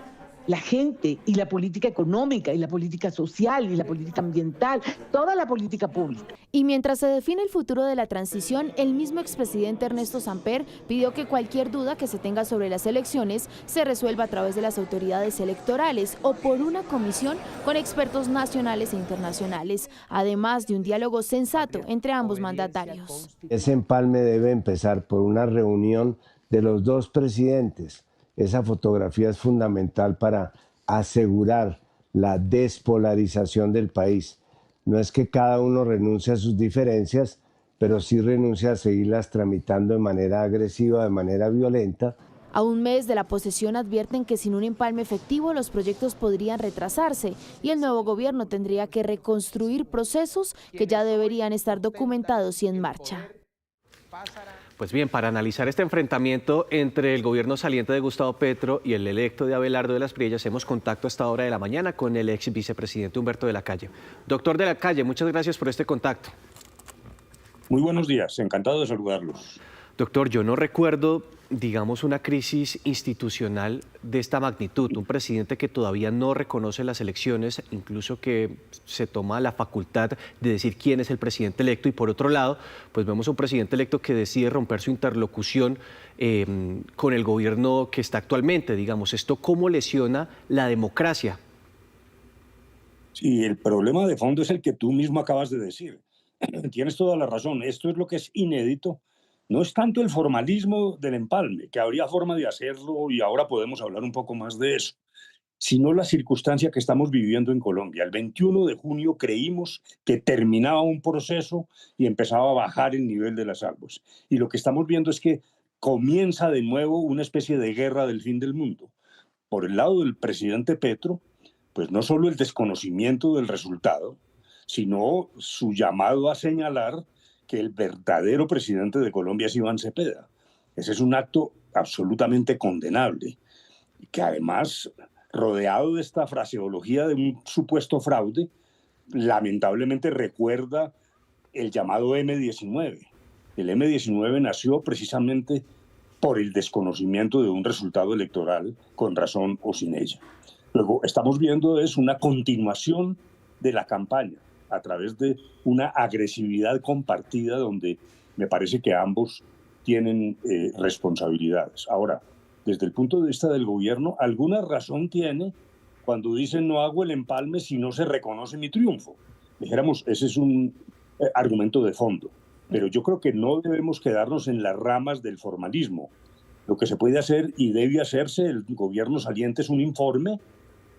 y la política económica y la política social y la política ambiental, toda la política pública. Y mientras se define el futuro de la transición, el mismo expresidente Ernesto Samper pidió que cualquier duda que se tenga sobre las elecciones se resuelva a través de las autoridades electorales o por una comisión con expertos nacionales e internacionales, además de un diálogo sensato entre ambos mandatarios. Ese empalme debe empezar por una reunión de los dos presidentes. Esa fotografía es fundamental para asegurar la despolarización del país. No es que cada uno renuncie a sus diferencias, pero sí renuncia a seguirlas tramitando de manera agresiva, de manera violenta. A un mes de la posesión advierten que sin un empalme efectivo los proyectos podrían retrasarse y el nuevo gobierno tendría que reconstruir procesos que ya deberían estar documentados y en marcha. Pues bien, para analizar este enfrentamiento entre el gobierno saliente de Gustavo Petro y el electo de Abelardo de la Espriella, hacemos contacto a esta hora de la mañana con el ex vicepresidente Humberto de la Calle. Doctor de la Calle, muchas gracias por este contacto. Muy buenos días, encantado de saludarlos. Doctor, yo no recuerdo, digamos, una crisis institucional de esta magnitud. Un presidente que todavía no reconoce las elecciones, incluso que se toma la facultad de decir quién es el presidente electo. Y por otro lado, pues vemos a un presidente electo que decide romper su interlocución con el gobierno que está actualmente. Digamos, ¿esto cómo lesiona la democracia? Sí, el problema de fondo es el que tú mismo acabas de decir. Tienes toda la razón. Esto es lo que es inédito. No es tanto el formalismo del empalme, que habría forma de hacerlo y ahora podemos hablar un poco más de eso, sino la circunstancia que estamos viviendo en Colombia. El 21 de junio creímos que terminaba un proceso y empezaba a bajar el nivel de las aguas. Y lo que estamos viendo es que comienza de nuevo una especie de guerra del fin del mundo. Por el lado del presidente Petro, pues no solo el desconocimiento del resultado, sino su llamado a señalar que el verdadero presidente de Colombia es Iván Cepeda. Ese es un acto absolutamente condenable, y que además, rodeado de esta fraseología de un supuesto fraude, lamentablemente recuerda el llamado M-19. El M-19 nació precisamente por el desconocimiento de un resultado electoral, con razón o sin ella. Luego, estamos viendo es una continuación de la campaña, a través de una agresividad compartida donde me parece que ambos tienen responsabilidades. Ahora, desde el punto de vista del gobierno, alguna razón tiene cuando dicen no hago el empalme si no se reconoce mi triunfo. Dijéramos, ese es un argumento de fondo, pero yo creo que no debemos quedarnos en las ramas del formalismo. Lo que se puede hacer y debe hacerse, el gobierno saliente es un informe,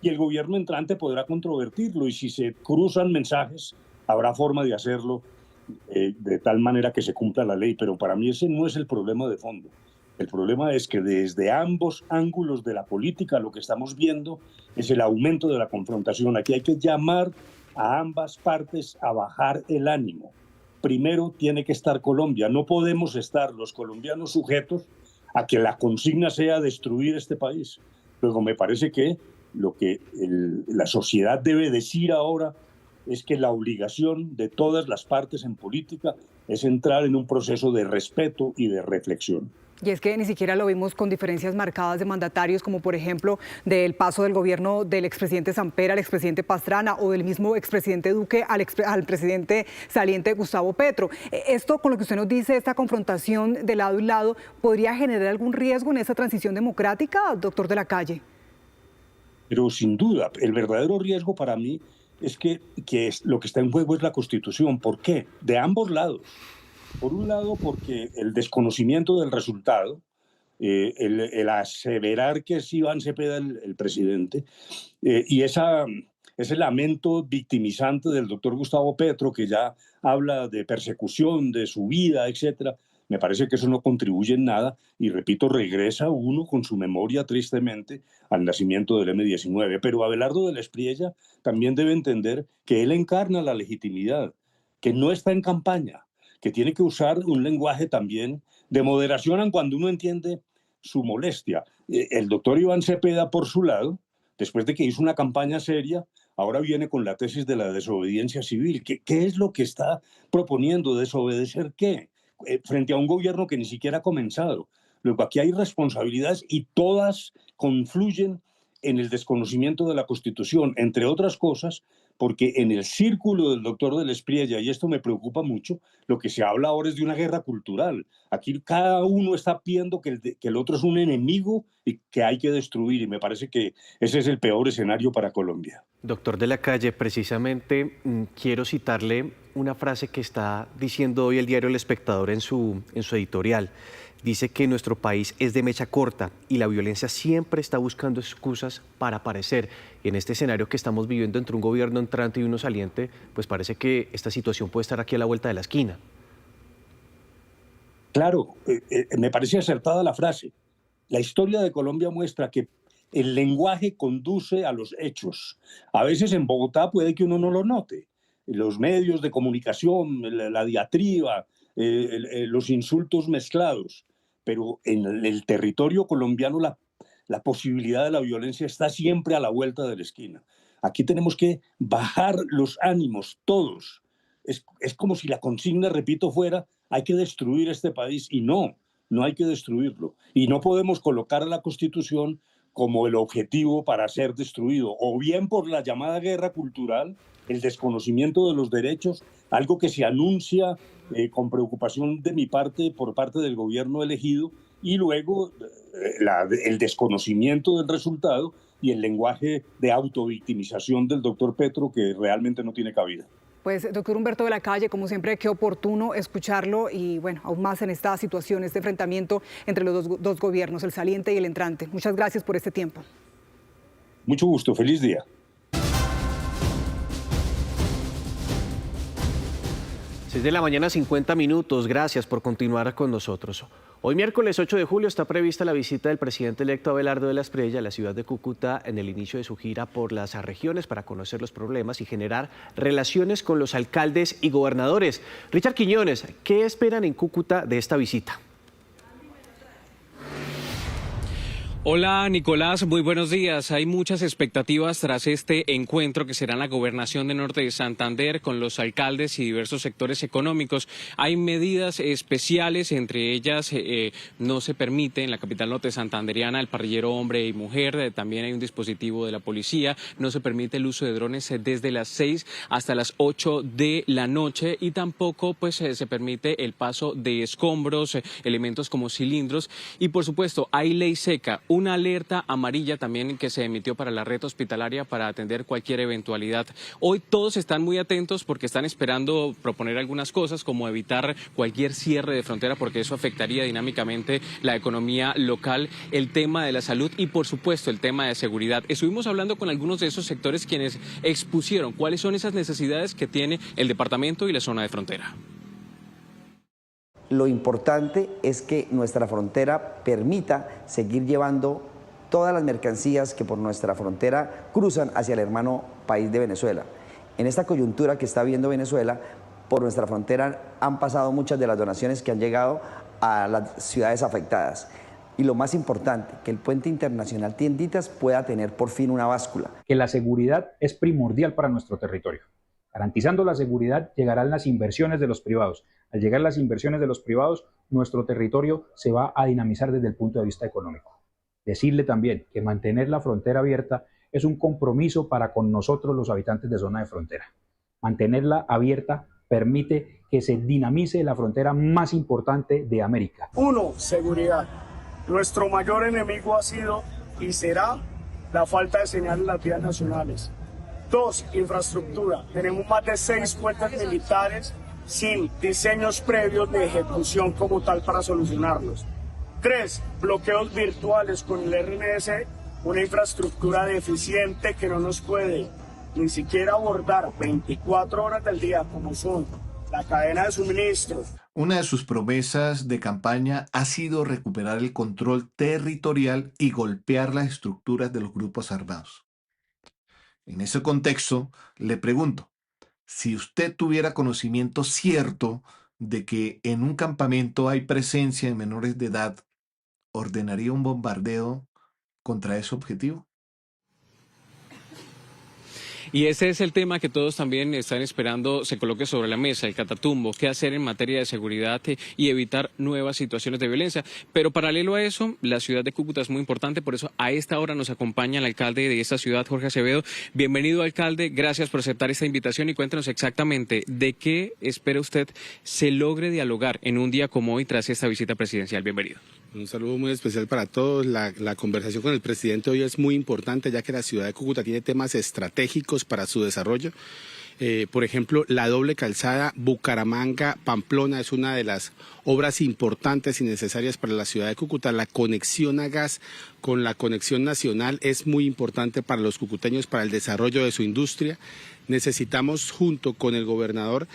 y el gobierno entrante podrá controvertirlo, y si se cruzan mensajes, habrá forma de hacerlo de tal manera que se cumpla la ley. Pero para mí ese no es el problema de fondo. El problema es que desde ambos ángulos de la política lo que estamos viendo es el aumento de la confrontación. Aquí hay que llamar a ambas partes a bajar el ánimo. Primero tiene que estar Colombia. No podemos estar los colombianos sujetos a que la consigna sea destruir este país. Luego me parece que lo que la sociedad debe decir ahora es que la obligación de todas las partes en política es entrar en un proceso de respeto y de reflexión. Y es que ni siquiera lo vimos con diferencias marcadas de mandatarios, como por ejemplo del paso del gobierno del expresidente Samper al expresidente Pastrana, o del mismo expresidente Duque al presidente saliente Gustavo Petro. Esto, con lo que usted nos dice, esta confrontación de lado y lado, ¿podría generar algún riesgo en esa transición democrática, doctor de la Calle? Pero sin duda, el verdadero riesgo para mí es que lo que está en juego es la Constitución. ¿Por qué? De ambos lados. Por un lado, porque el desconocimiento del resultado, el aseverar que es Iván Cepeda el presidente, y ese lamento victimizante del doctor Gustavo Petro, que ya habla de persecución, de su vida, etcétera. Me parece que eso no contribuye en nada y, repito, regresa uno con su memoria tristemente al nacimiento del M-19. Pero Abelardo de la Espriella también debe entender que él encarna la legitimidad, que no está en campaña, que tiene que usar un lenguaje también de moderación cuando uno entiende su molestia. El doctor Iván Cepeda, por su lado, después de que hizo una campaña seria, ahora viene con la tesis de la desobediencia civil. ¿Qué es lo que está proponiendo? ¿Desobedecer qué? Frente a un gobierno que ni siquiera ha comenzado. Luego, aquí hay responsabilidades y todas confluyen en el desconocimiento de la Constitución, entre otras cosas, porque en el círculo del doctor de la Espriella, y esto me preocupa mucho, lo que se habla ahora es de una guerra cultural. Aquí cada uno está viendo que el otro es un enemigo y que hay que destruir, y me parece que ese es el peor escenario para Colombia. Doctor de la Calle, precisamente quiero citarle una frase que está diciendo hoy el diario El Espectador en su editorial. Dice que nuestro país es de mecha corta y la violencia siempre está buscando excusas para aparecer. Y en este escenario que estamos viviendo entre un gobierno entrante y uno saliente, pues parece que esta situación puede estar aquí a la vuelta de la esquina. Claro, me parece acertada la frase. La historia de Colombia muestra que el lenguaje conduce a los hechos. A veces en Bogotá puede que uno no lo note. Los medios de comunicación, la diatriba, los insultos mezclados. Pero en el territorio colombiano la posibilidad de la violencia está siempre a la vuelta de la esquina. Aquí tenemos que bajar los ánimos, todos. Es como si la consigna, repito, fuera hay que destruir este país, y no. no hay que destruirlo. Y no podemos colocar a la Constitución como el objetivo para ser destruido, o bien por la llamada guerra cultural, el desconocimiento de los derechos, algo que se anuncia con preocupación de mi parte, por parte del gobierno elegido, y luego el desconocimiento del resultado y el lenguaje de autovictimización del doctor Petro, que realmente no tiene cabida. Pues, doctor Humberto de la Calle, como siempre, qué oportuno escucharlo y, bueno, aún más en esta situación, este enfrentamiento entre los dos gobiernos, el saliente y el entrante. Muchas gracias por este tiempo. Mucho gusto, feliz día. 6 de la mañana, 50 minutos. Gracias por continuar con nosotros. Hoy miércoles 8 de julio está prevista la visita del presidente electo Abelardo de la Espriella a la ciudad de Cúcuta en el inicio de su gira por las regiones para conocer los problemas y generar relaciones con los alcaldes y gobernadores. Richard Quiñones, ¿qué esperan en Cúcuta de esta visita? Hola Nicolás, muy buenos días. Hay muchas expectativas tras este encuentro que será en la Gobernación de Norte de Santander con los alcaldes y diversos sectores económicos. Hay medidas especiales, entre ellas no se permite en la capital norte santanderiana el parrillero hombre y mujer, también hay un dispositivo de la policía, no se permite el uso de drones desde las 6 hasta las 8 de la noche y tampoco pues se permite el paso de escombros, elementos como cilindros y por supuesto hay ley seca. Una alerta amarilla también que se emitió para la red hospitalaria para atender cualquier eventualidad. Hoy todos están muy atentos porque están esperando proponer algunas cosas como evitar cualquier cierre de frontera porque eso afectaría dinámicamente la economía local, el tema de la salud y por supuesto el tema de seguridad. Estuvimos hablando con algunos de esos sectores quienes expusieron cuáles son esas necesidades que tiene el departamento y la zona de frontera. Lo importante es que nuestra frontera permita seguir llevando todas las mercancías que por nuestra frontera cruzan hacia el hermano país de Venezuela. En esta coyuntura que está viendo Venezuela, por nuestra frontera han pasado muchas de las donaciones que han llegado a las ciudades afectadas. Y lo más importante, que el puente internacional Tienditas pueda tener por fin una báscula. Que la seguridad es primordial para nuestro territorio. Garantizando la seguridad llegarán las inversiones de los privados. Al llegar las inversiones de los privados, nuestro territorio se va a dinamizar desde el punto de vista económico. Decirle también que mantener la frontera abierta es un compromiso para con nosotros los habitantes de zona de frontera. Mantenerla abierta permite que se dinamice la frontera más importante de América. 1. Seguridad. Nuestro mayor enemigo ha sido y será la falta de señal en las vías nacionales. 2. Infraestructura. Tenemos más de 6 puentes militares sin diseños previos de ejecución como tal para solucionarlos. 3. Bloqueos virtuales con el RNS, una infraestructura deficiente que no nos puede ni siquiera abordar 24 horas del día como son la cadena de suministros. Una de sus promesas de campaña ha sido recuperar el control territorial y golpear las estructuras de los grupos armados. En ese contexto, le pregunto, si usted tuviera conocimiento cierto de que en un campamento hay presencia de menores de edad, ¿ordenaría un bombardeo contra ese objetivo? Y ese es el tema que todos también están esperando se coloque sobre la mesa, el catatumbo, qué hacer en materia de seguridad y evitar nuevas situaciones de violencia. Pero paralelo a eso, la ciudad de Cúcuta es muy importante, por eso a esta hora nos acompaña el alcalde de esta ciudad, Jorge Acevedo. Bienvenido, alcalde, gracias por aceptar esta invitación y cuéntenos exactamente de qué espera usted se logre dialogar en un día como hoy tras esta visita presidencial. Bienvenido. Un saludo muy especial para todos. La conversación con el presidente hoy es muy importante, ya que la ciudad de Cúcuta tiene temas estratégicos para su desarrollo. Por ejemplo, la doble calzada Bucaramanga-Pamplona es una de las obras importantes y necesarias para la ciudad de Cúcuta. La conexión a gas con la conexión nacional es muy importante para los cucuteños, para el desarrollo de su industria. Necesitamos, junto con el gobernador,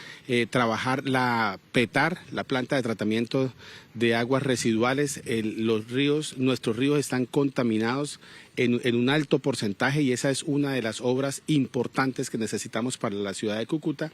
trabajar la PETAR, la planta de tratamiento de aguas residuales. Nuestros ríos están contaminados en un alto porcentaje y esa es una de las obras importantes que necesitamos para la ciudad de Cúcuta.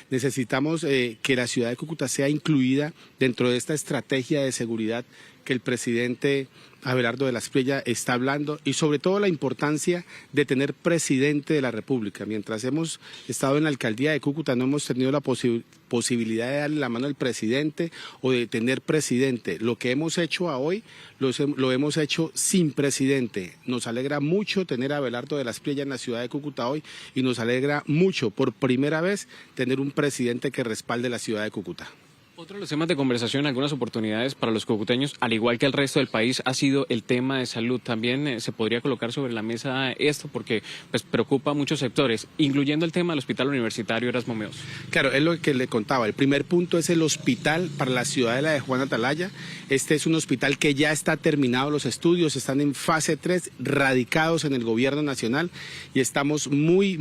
Necesitamos que la ciudad de Cúcuta sea incluida dentro de esta estrategia de seguridad que el presidente Abelardo de la Espriella está hablando, y sobre todo la importancia de tener presidente de la República. Mientras hemos estado en la alcaldía de Cúcuta no hemos tenido la posibilidad de darle la mano al presidente o de tener presidente. Lo que hemos hecho hoy lo hemos hecho sin presidente. Nos alegra mucho tener a Abelardo de la Espriella en la ciudad de Cúcuta hoy, y nos alegra mucho por primera vez tener un presidente que respalde la ciudad de Cúcuta. Otro de los temas de conversación en algunas oportunidades para los cucuteños, al igual que el resto del país, ha sido el tema de salud. También se podría colocar sobre la mesa esto porque pues, preocupa a muchos sectores, incluyendo el tema del Hospital Universitario Erasmo Meos. Claro, es lo que le contaba. El primer punto es el hospital para la ciudadela de Juan Atalaya. Este es un hospital que ya está terminado los estudios, están en fase 3, radicados en el gobierno nacional, y estamos muy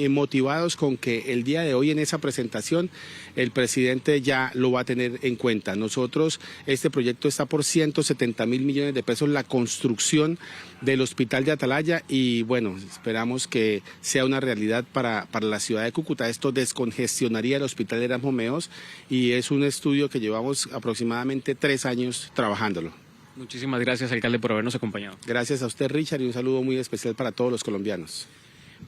motivados con que el día de hoy en esa presentación el presidente ya lo va a tener en cuenta. Nosotros, este proyecto está por 170.000 millones de pesos, la construcción del hospital de Atalaya, y bueno, esperamos que sea una realidad para la ciudad de Cúcuta. Esto descongestionaría el hospital de Erasmo Meos, y es un estudio que llevamos aproximadamente 3 años trabajándolo. Muchísimas gracias, alcalde, por habernos acompañado. Gracias a usted, Richard, y un saludo muy especial para todos los colombianos.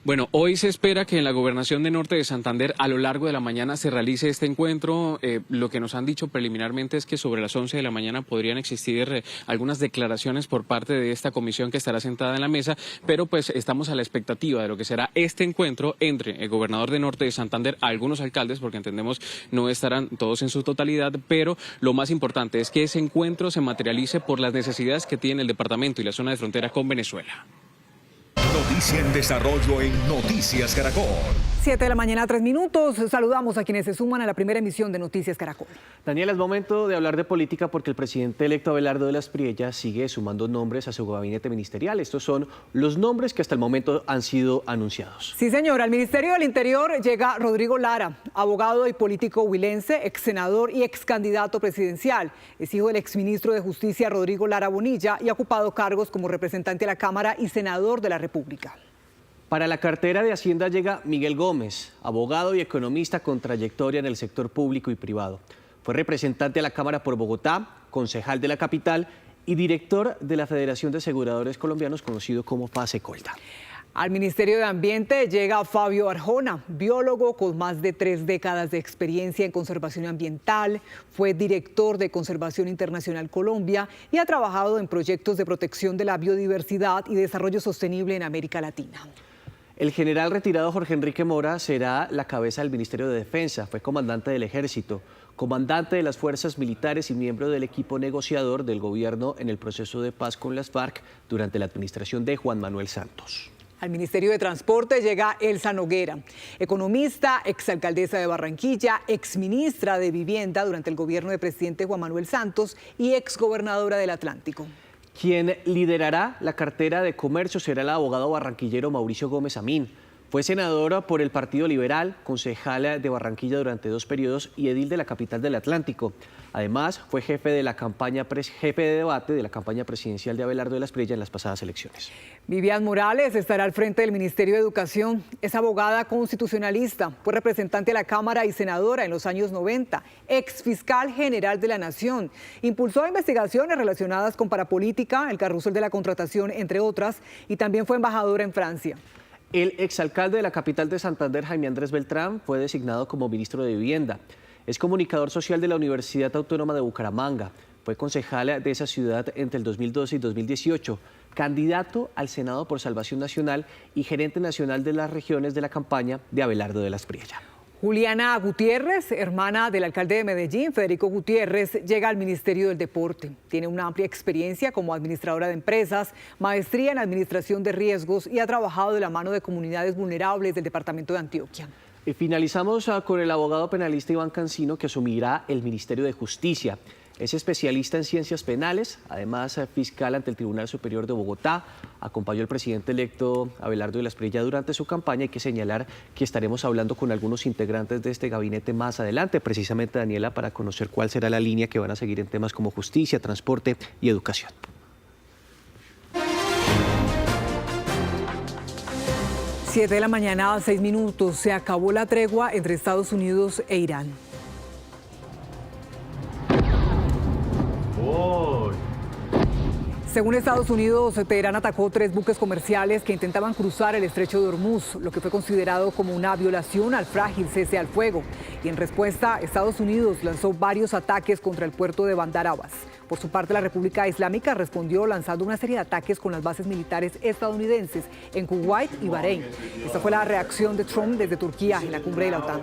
Bueno, hoy se espera que en la gobernación de Norte de Santander a lo largo de la mañana se realice este encuentro. Lo que nos han dicho preliminarmente es que sobre las 11 de la mañana podrían existir algunas declaraciones por parte de esta comisión que estará sentada en la mesa, pero pues estamos a la expectativa de lo que será este encuentro entre el gobernador de Norte de Santander, algunos alcaldes, porque entendemos no estarán todos en su totalidad, pero lo más importante es que ese encuentro se materialice por las necesidades que tiene el departamento y la zona de frontera con Venezuela. Noticia en desarrollo en Noticias Caracol. 7 de la mañana, 3 minutos. Saludamos a quienes se suman a la primera emisión de Noticias Caracol. Daniel, es momento de hablar de política porque el presidente electo Abelardo de la Espriella sigue sumando nombres a su gabinete ministerial. Estos son los nombres que hasta el momento han sido anunciados. Sí, señor. Al Ministerio del Interior llega Rodrigo Lara, abogado y político huilense, ex senador y ex candidato presidencial. Es hijo del exministro de Justicia Rodrigo Lara Bonilla y ha ocupado cargos como representante a la Cámara y senador de la República. Para la cartera de Hacienda llega Miguel Gómez, abogado y economista con trayectoria en el sector público y privado. Fue representante a la Cámara por Bogotá, concejal de la capital y director de la Federación de Aseguradores Colombianos, conocido como FASECOLDA. Al Ministerio de Ambiente llega Fabio Arjona, biólogo con más de 3 décadas de experiencia en conservación ambiental, fue director de Conservación Internacional Colombia y ha trabajado en proyectos de protección de la biodiversidad y desarrollo sostenible en América Latina. El general retirado Jorge Enrique Mora será la cabeza del Ministerio de Defensa, fue comandante del Ejército, comandante de las fuerzas militares y miembro del equipo negociador del gobierno en el proceso de paz con las FARC durante la administración de Juan Manuel Santos. Al Ministerio de Transporte llega Elsa Noguera, economista, exalcaldesa de Barranquilla, exministra de Vivienda durante el gobierno del presidente Juan Manuel Santos y exgobernadora del Atlántico. Quien liderará la cartera de comercio será el abogado barranquillero Mauricio Gómez Amín. Fue senadora por el Partido Liberal, concejala de Barranquilla durante 2 periodos y edil de la capital del Atlántico. Además, fue jefe de debate de la campaña presidencial de Abelardo de la Espriella en las pasadas elecciones. Vivian Morales estará al frente del Ministerio de Educación. Es abogada constitucionalista, fue representante de la Cámara y senadora en los años 90, ex fiscal general de la Nación. Impulsó investigaciones relacionadas con parapolítica, el carrusel de la contratación, entre otras, y también fue embajadora en Francia. El exalcalde de la capital de Santander, Jaime Andrés Beltrán, fue designado como ministro de Vivienda. Es comunicador social de la Universidad Autónoma de Bucaramanga. Fue concejal de esa ciudad entre el 2012 y 2018, candidato al Senado por Salvación Nacional y gerente nacional de las regiones de la campaña de Abelardo de la Espriella. Juliana Gutiérrez, hermana del alcalde de Medellín, Federico Gutiérrez, llega al Ministerio del Deporte. Tiene una amplia experiencia como administradora de empresas, maestría en administración de riesgos y ha trabajado de la mano de comunidades vulnerables del departamento de Antioquia. Y finalizamos con el abogado penalista Iván Cancino, que asumirá el Ministerio de Justicia. Es especialista en ciencias penales, además fiscal ante el Tribunal Superior de Bogotá. Acompañó al presidente electo Abelardo de la Espriella durante su campaña. Hay que señalar que estaremos hablando con algunos integrantes de este gabinete más adelante, precisamente, Daniela, para conocer cuál será la línea que van a seguir en temas como justicia, transporte y educación. Siete de la mañana, 6 minutos. Se acabó la tregua entre Estados Unidos e Irán. Oh, Según Estados Unidos, Teherán atacó 3 buques comerciales que intentaban cruzar el estrecho de Hormuz, lo que fue considerado como una violación al frágil cese al fuego. Y en respuesta, Estados Unidos lanzó varios ataques contra el puerto de Bandar Abbas. Por su parte, la República Islámica respondió lanzando una serie de ataques con las bases militares estadounidenses en Kuwait y Bahrein. Esta fue la reacción de Trump desde Turquía en la cumbre de la OTAN.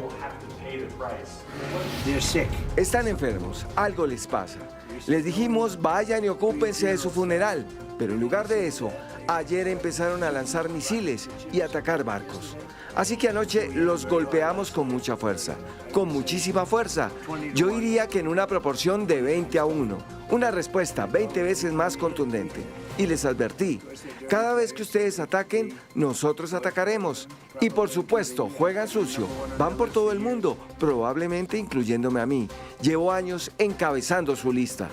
Están enfermos, algo les pasa. Les dijimos, vayan y ocúpense de su funeral, pero en lugar de eso, ayer empezaron a lanzar misiles y atacar barcos. Así que anoche los golpeamos con mucha fuerza, con muchísima fuerza. Yo diría que en una proporción de 20-1, una respuesta 20 veces más contundente. Y les advertí, cada vez que ustedes ataquen, nosotros atacaremos. Y por supuesto, juegan sucio, van por todo el mundo, probablemente incluyéndome a mí. Llevo años encabezando su lista.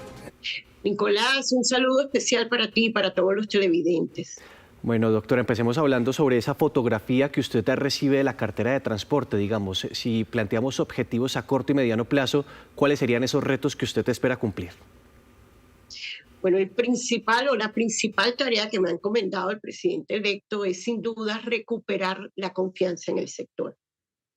Nicolás, un saludo especial para ti y para todos los televidentes. Bueno, doctora, empecemos hablando sobre esa fotografía que usted recibe de la cartera de transporte, digamos. Si planteamos objetivos a corto y mediano plazo, ¿cuáles serían esos retos que usted espera cumplir? Bueno, la principal tarea que me ha encomendado el presidente electo es sin duda recuperar la confianza en el sector.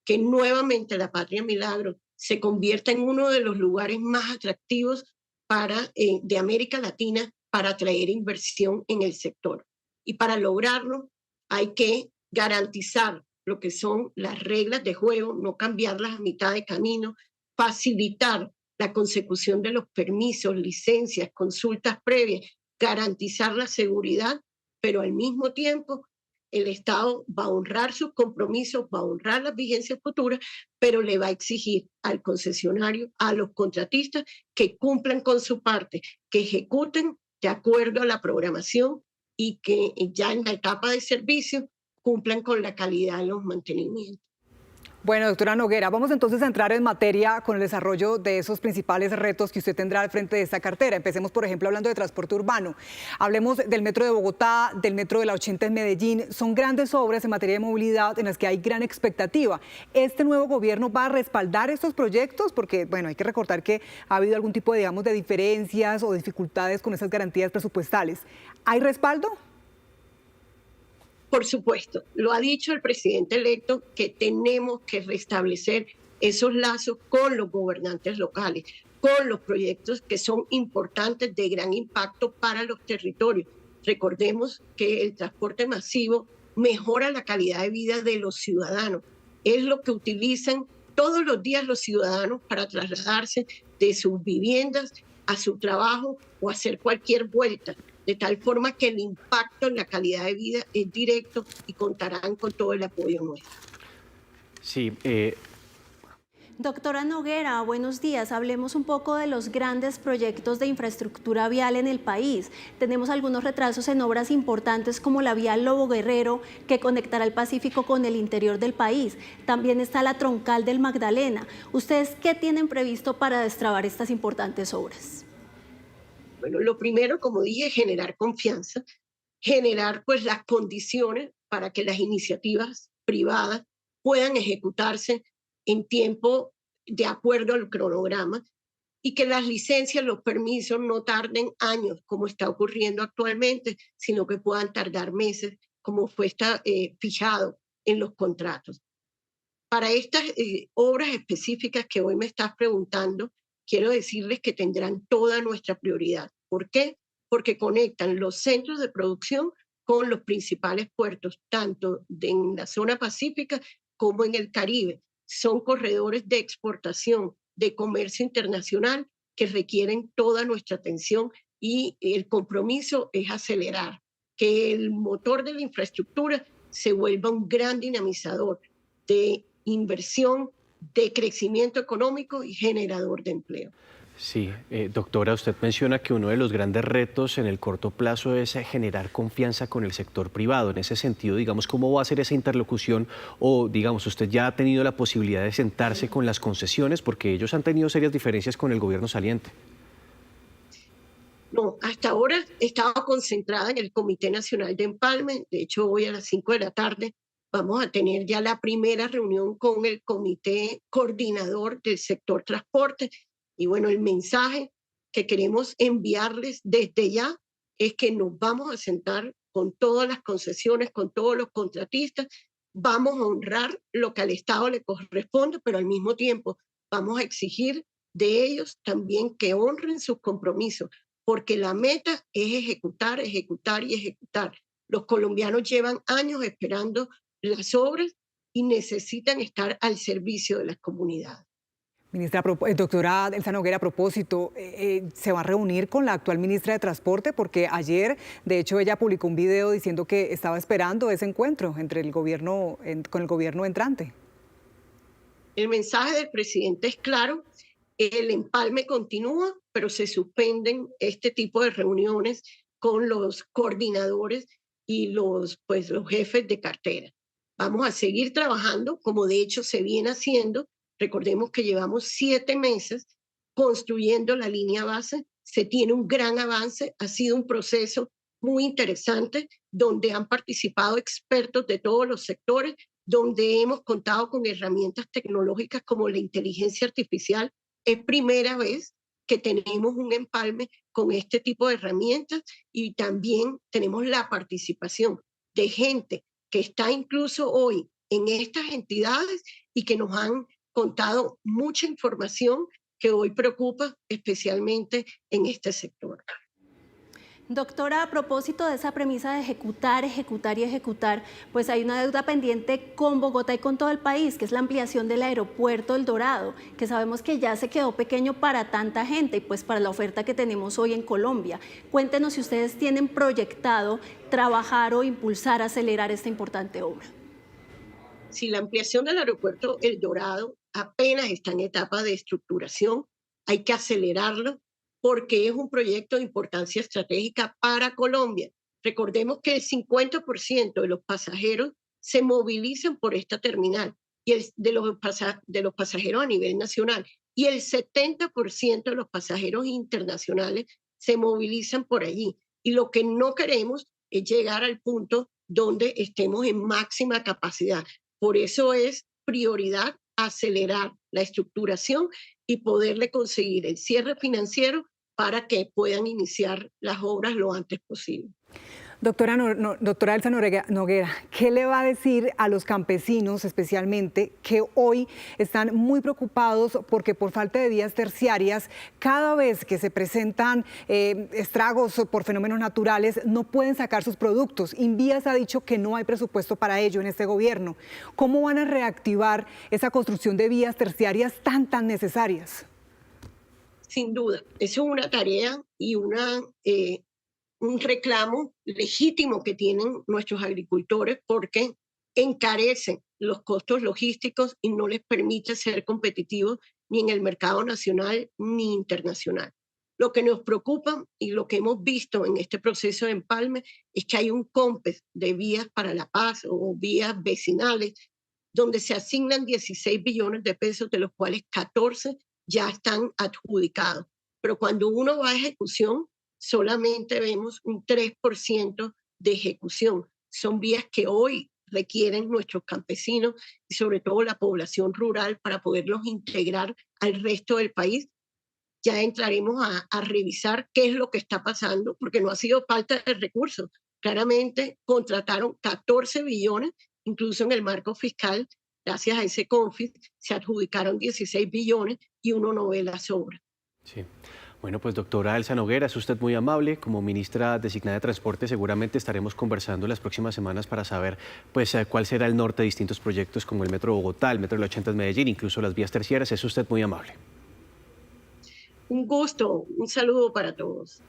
Que nuevamente la Patria Milagro se convierta en uno de los lugares más atractivos de América Latina para atraer inversión en el sector. Y para lograrlo hay que garantizar lo que son las reglas de juego, no cambiarlas a mitad de camino, facilitar la consecución de los permisos, licencias, consultas previas, garantizar la seguridad, pero al mismo tiempo el Estado va a honrar sus compromisos, va a honrar las vigencias futuras, pero le va a exigir al concesionario, a los contratistas, que cumplan con su parte, que ejecuten de acuerdo a la programación y que ya en la etapa de servicio cumplan con la calidad de los mantenimientos. Bueno, doctora Noguera, vamos entonces a entrar en materia con el desarrollo de esos principales retos que usted tendrá al frente de esta cartera. Empecemos, por ejemplo, hablando de transporte urbano. Hablemos del metro de Bogotá, del metro de la 80 en Medellín. Son grandes obras en materia de movilidad en las que hay gran expectativa. ¿Este nuevo gobierno va a respaldar estos proyectos? Porque, bueno, hay que recordar que ha habido algún tipo, digamos, de diferencias o dificultades con esas garantías presupuestales. ¿Hay respaldo? Por supuesto, lo ha dicho el presidente electo, que tenemos que restablecer esos lazos con los gobernantes locales, con los proyectos que son importantes, de gran impacto para los territorios. Recordemos que el transporte masivo mejora la calidad de vida de los ciudadanos. Es lo que utilizan todos los días los ciudadanos para trasladarse de sus viviendas a su trabajo o hacer cualquier vuelta, de tal forma que el impacto en la calidad de vida es directo y contarán con todo el apoyo nuestro. Sí. Doctora Noguera, buenos días. Hablemos un poco de los grandes proyectos de infraestructura vial en el país. Tenemos algunos retrasos en obras importantes como la vía Lobo Guerrero, que conectará el Pacífico con el interior del país. También está la troncal del Magdalena. ¿Ustedes qué tienen previsto para destrabar estas importantes obras? Bueno, lo primero, como dije, generar confianza, generar pues las condiciones para que las iniciativas privadas puedan ejecutarse en tiempo de acuerdo al cronograma y que las licencias, los permisos no tarden años, como está ocurriendo actualmente, sino que puedan tardar meses, como fue fijado en los contratos. Para estas obras específicas que hoy me estás preguntando, quiero decirles que tendrán toda nuestra prioridad. ¿Por qué? Porque conectan los centros de producción con los principales puertos, tanto en la zona pacífica como en el Caribe. Son corredores de exportación, de comercio internacional, que requieren toda nuestra atención y el compromiso es acelerar, que el motor de la infraestructura se vuelva un gran dinamizador de inversión, de crecimiento económico y generador de empleo. Sí, doctora, usted menciona que uno de los grandes retos en el corto plazo es generar confianza con el sector privado. En ese sentido, digamos, ¿cómo va a ser esa interlocución? O, digamos, usted ya ha tenido la posibilidad de sentarse con las concesiones, porque ellos han tenido serias diferencias con el gobierno saliente. No, hasta ahora estaba concentrada en el Comité Nacional de Empalme. De hecho, hoy a las 5 de la tarde vamos a tener ya la primera reunión con el Comité Coordinador del Sector Transporte. Y bueno, el mensaje que queremos enviarles desde ya es que nos vamos a sentar con todas las concesiones, con todos los contratistas, vamos a honrar lo que al Estado le corresponde, pero al mismo tiempo vamos a exigir de ellos también que honren sus compromisos, porque la meta es ejecutar, ejecutar y ejecutar. Los colombianos llevan años esperando las obras y necesitan estar al servicio de las comunidades. Ministra, doctora Elsa Noguera, a propósito, ¿se va a reunir con la actual ministra de Transporte? Porque ayer, de hecho, ella publicó un video diciendo que estaba esperando ese encuentro entre el gobierno, con el gobierno entrante. El mensaje del presidente es claro, el empalme continúa, pero se suspenden este tipo de reuniones con los coordinadores y los jefes de cartera. Vamos a seguir trabajando, como de hecho se viene haciendo. Recordemos que llevamos 7 meses construyendo la línea base, se tiene un gran avance, ha sido un proceso muy interesante donde han participado expertos de todos los sectores, donde hemos contado con herramientas tecnológicas como la inteligencia artificial. Es primera vez que tenemos un empalme con este tipo de herramientas y también tenemos la participación de gente que está incluso hoy en estas entidades y que nos han contado mucha información que hoy preocupa especialmente en este sector. Doctora, a propósito de esa premisa de ejecutar, ejecutar y ejecutar, pues hay una deuda pendiente con Bogotá y con todo el país, que es la ampliación del aeropuerto El Dorado, que sabemos que ya se quedó pequeño para tanta gente y pues para la oferta que tenemos hoy en Colombia. Cuéntenos si ustedes tienen proyectado trabajar o impulsar, acelerar esta importante obra. Si la ampliación del aeropuerto El Dorado apenas está en etapa de estructuración, hay que acelerarlo porque es un proyecto de importancia estratégica para Colombia. Recordemos que el 50% de los pasajeros se movilizan por esta terminal y de los pasajeros a nivel nacional y el 70% de los pasajeros internacionales se movilizan por allí. Y lo que no queremos es llegar al punto donde estemos en máxima capacidad. Por eso es prioridad acelerar la estructuración y poderle conseguir el cierre financiero para que puedan iniciar las obras lo antes posible. Doctora Elsa Noguera, ¿qué le va a decir a los campesinos especialmente que hoy están muy preocupados porque por falta de vías terciarias, cada vez que se presentan estragos por fenómenos naturales, no pueden sacar sus productos? Invías ha dicho que no hay presupuesto para ello en este gobierno. ¿Cómo van a reactivar esa construcción de vías terciarias tan necesarias? Sin duda, eso es una tarea y un reclamo legítimo que tienen nuestros agricultores porque encarecen los costos logísticos y no les permite ser competitivos ni en el mercado nacional ni internacional. Lo que nos preocupa y lo que hemos visto en este proceso de empalme es que hay un COMPES de vías para la paz o vías vecinales donde se asignan 16 billones de pesos, de los cuales 14 ya están adjudicados. Pero cuando uno va a ejecución, solamente vemos un 3% de ejecución. Son vías que hoy requieren nuestros campesinos y sobre todo la población rural para poderlos integrar al resto del país. Ya entraremos a revisar qué es lo que está pasando, porque no ha sido falta de recursos. Claramente contrataron 14 billones, incluso en el marco fiscal, gracias a ese CONFIS, se adjudicaron 16 billones y uno no ve las obras. Sí. Bueno, pues doctora Elsa Noguera, es usted muy amable. Como ministra designada de Transporte seguramente estaremos conversando en las próximas semanas para saber pues, cuál será el norte de distintos proyectos como el Metro Bogotá, el Metro del 80 en Medellín, incluso las vías terciarias. Es usted muy amable. Un gusto, un saludo para todos.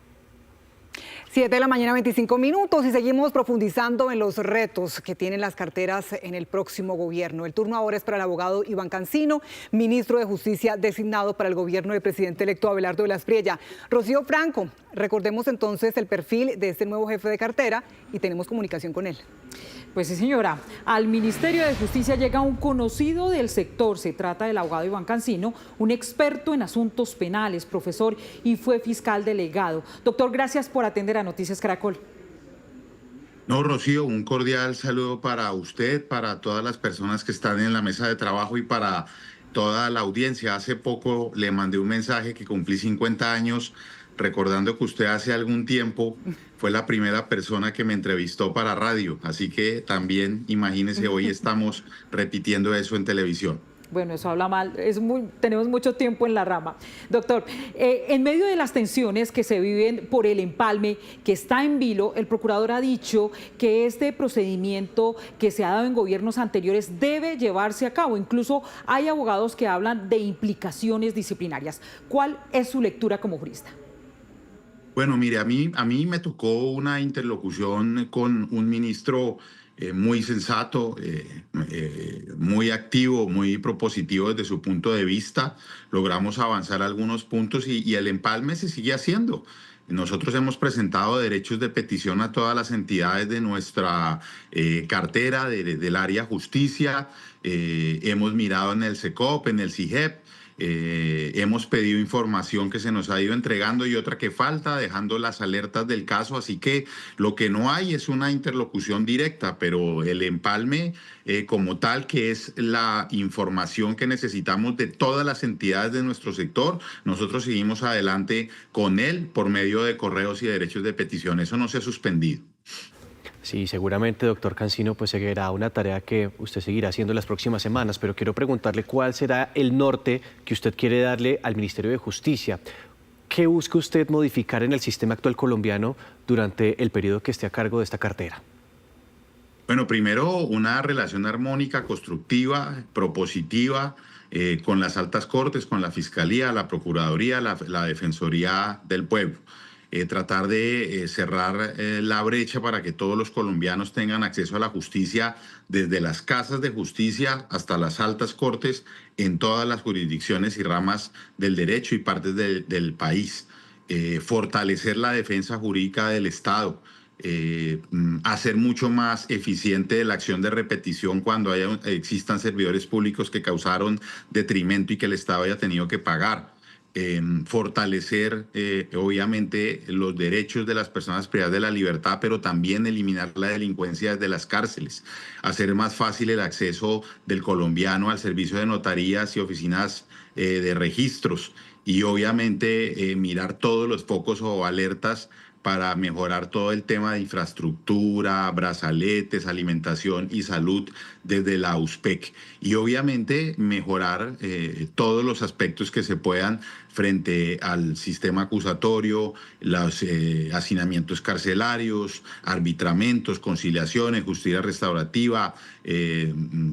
7 de la mañana, 25 minutos, y seguimos profundizando en los retos que tienen las carteras en el próximo gobierno. El turno ahora es para el abogado Iván Cancino, ministro de Justicia designado para el gobierno del presidente electo Abelardo de la Espriella. Rocío Franco, recordemos entonces el perfil de este nuevo jefe de cartera y tenemos comunicación con él. Pues sí, señora. Al Ministerio de Justicia llega un conocido del sector. Se trata del abogado Iván Cancino, un experto en asuntos penales, profesor y fue fiscal delegado. Doctor, gracias por atender a Noticias Caracol. No, Rocío, un cordial saludo para usted, para todas las personas que están en la mesa de trabajo y para toda la audiencia. Hace poco le mandé un mensaje que cumplí 50 años, recordando que usted hace algún tiempo fue la primera persona que me entrevistó para radio. Así que también, imagínese, hoy estamos repitiendo eso en televisión. Bueno, eso habla mal, tenemos mucho tiempo en la rama. Doctor, en medio de las tensiones que se viven por el empalme que está en vilo, el procurador ha dicho que este procedimiento que se ha dado en gobiernos anteriores debe llevarse a cabo. Incluso hay abogados que hablan de implicaciones disciplinarias. ¿Cuál es su lectura como jurista? Bueno, mire, a mí me tocó una interlocución con un ministro muy sensato, muy activo, muy propositivo desde su punto de vista. Logramos avanzar algunos puntos y el empalme se sigue haciendo. Nosotros hemos presentado derechos de petición a todas las entidades de nuestra cartera del área justicia. Hemos mirado en el SECOP, en el CIGEP. Hemos pedido información que se nos ha ido entregando y otra que falta, dejando las alertas del caso. Así que lo que no hay es una interlocución directa, pero el empalme como tal, que es la información que necesitamos de todas las entidades de nuestro sector, nosotros seguimos adelante con él por medio de correos y derechos de petición. Eso no se ha suspendido. Sí, seguramente, doctor Cancino, pues seguirá una tarea que usted seguirá haciendo en las próximas semanas, pero quiero preguntarle cuál será el norte que usted quiere darle al Ministerio de Justicia. ¿Qué busca usted modificar en el sistema actual colombiano durante el periodo que esté a cargo de esta cartera? Bueno, primero una relación armónica, constructiva, propositiva, con las altas cortes, con la Fiscalía, la Procuraduría, la Defensoría del Pueblo. Tratar de cerrar la brecha para que todos los colombianos tengan acceso a la justicia desde las casas de justicia hasta las altas cortes en todas las jurisdicciones y ramas del derecho y partes del país. Fortalecer la defensa jurídica del Estado. Hacer mucho más eficiente la acción de repetición cuando existan servidores públicos que causaron detrimento y que el Estado haya tenido que pagar. Fortalecer obviamente los derechos de las personas privadas de la libertad, pero también eliminar la delincuencia desde las cárceles, hacer más fácil el acceso del colombiano al servicio de notarías y oficinas de registros y obviamente mirar todos los focos o alertas para mejorar todo el tema de infraestructura, brazaletes, alimentación y salud desde la USPEC. Y obviamente mejorar todos los aspectos que se puedan frente al sistema acusatorio, los hacinamientos carcelarios, arbitramentos, conciliaciones, justicia restaurativa,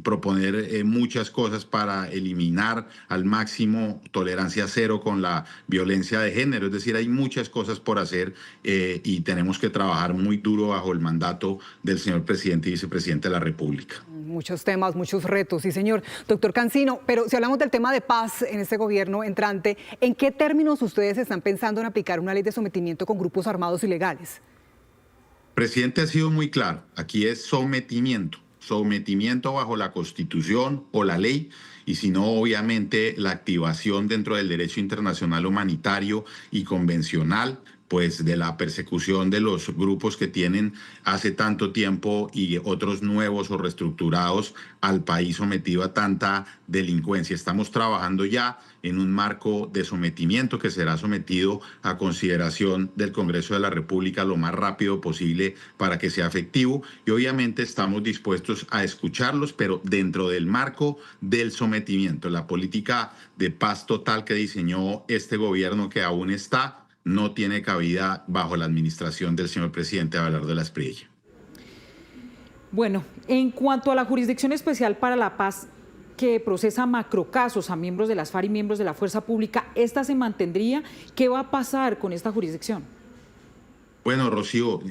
proponer muchas cosas para eliminar al máximo tolerancia cero con la violencia de género. Es decir, hay muchas cosas por hacer y tenemos que trabajar muy duro bajo el mandato del señor presidente y vicepresidente de la República. Muchos temas, muchos retos, sí señor. Doctor Cancino, pero si hablamos del tema de paz en este gobierno entrante, ¿en qué términos ustedes están pensando en aplicar una ley de sometimiento con grupos armados ilegales? El presidente ha sido muy claro, aquí es sometimiento bajo la Constitución o la ley, y si no, obviamente, la activación dentro del derecho internacional humanitario y convencional, pues de la persecución de los grupos que tienen hace tanto tiempo y otros nuevos o reestructurados al país sometido a tanta delincuencia. Estamos trabajando ya en un marco de sometimiento que será sometido a consideración del Congreso de la República lo más rápido posible para que sea efectivo y obviamente estamos dispuestos a escucharlos, pero dentro del marco del sometimiento. La política de paz total que diseñó este gobierno que aún está no tiene cabida bajo la administración del señor presidente Abelardo de la Espriella. Bueno, en cuanto a la Jurisdicción Especial para la Paz que procesa macrocasos a miembros de las FARC y miembros de la Fuerza Pública, ¿esta se mantendría? ¿Qué va a pasar con esta jurisdicción? Bueno, Rocío,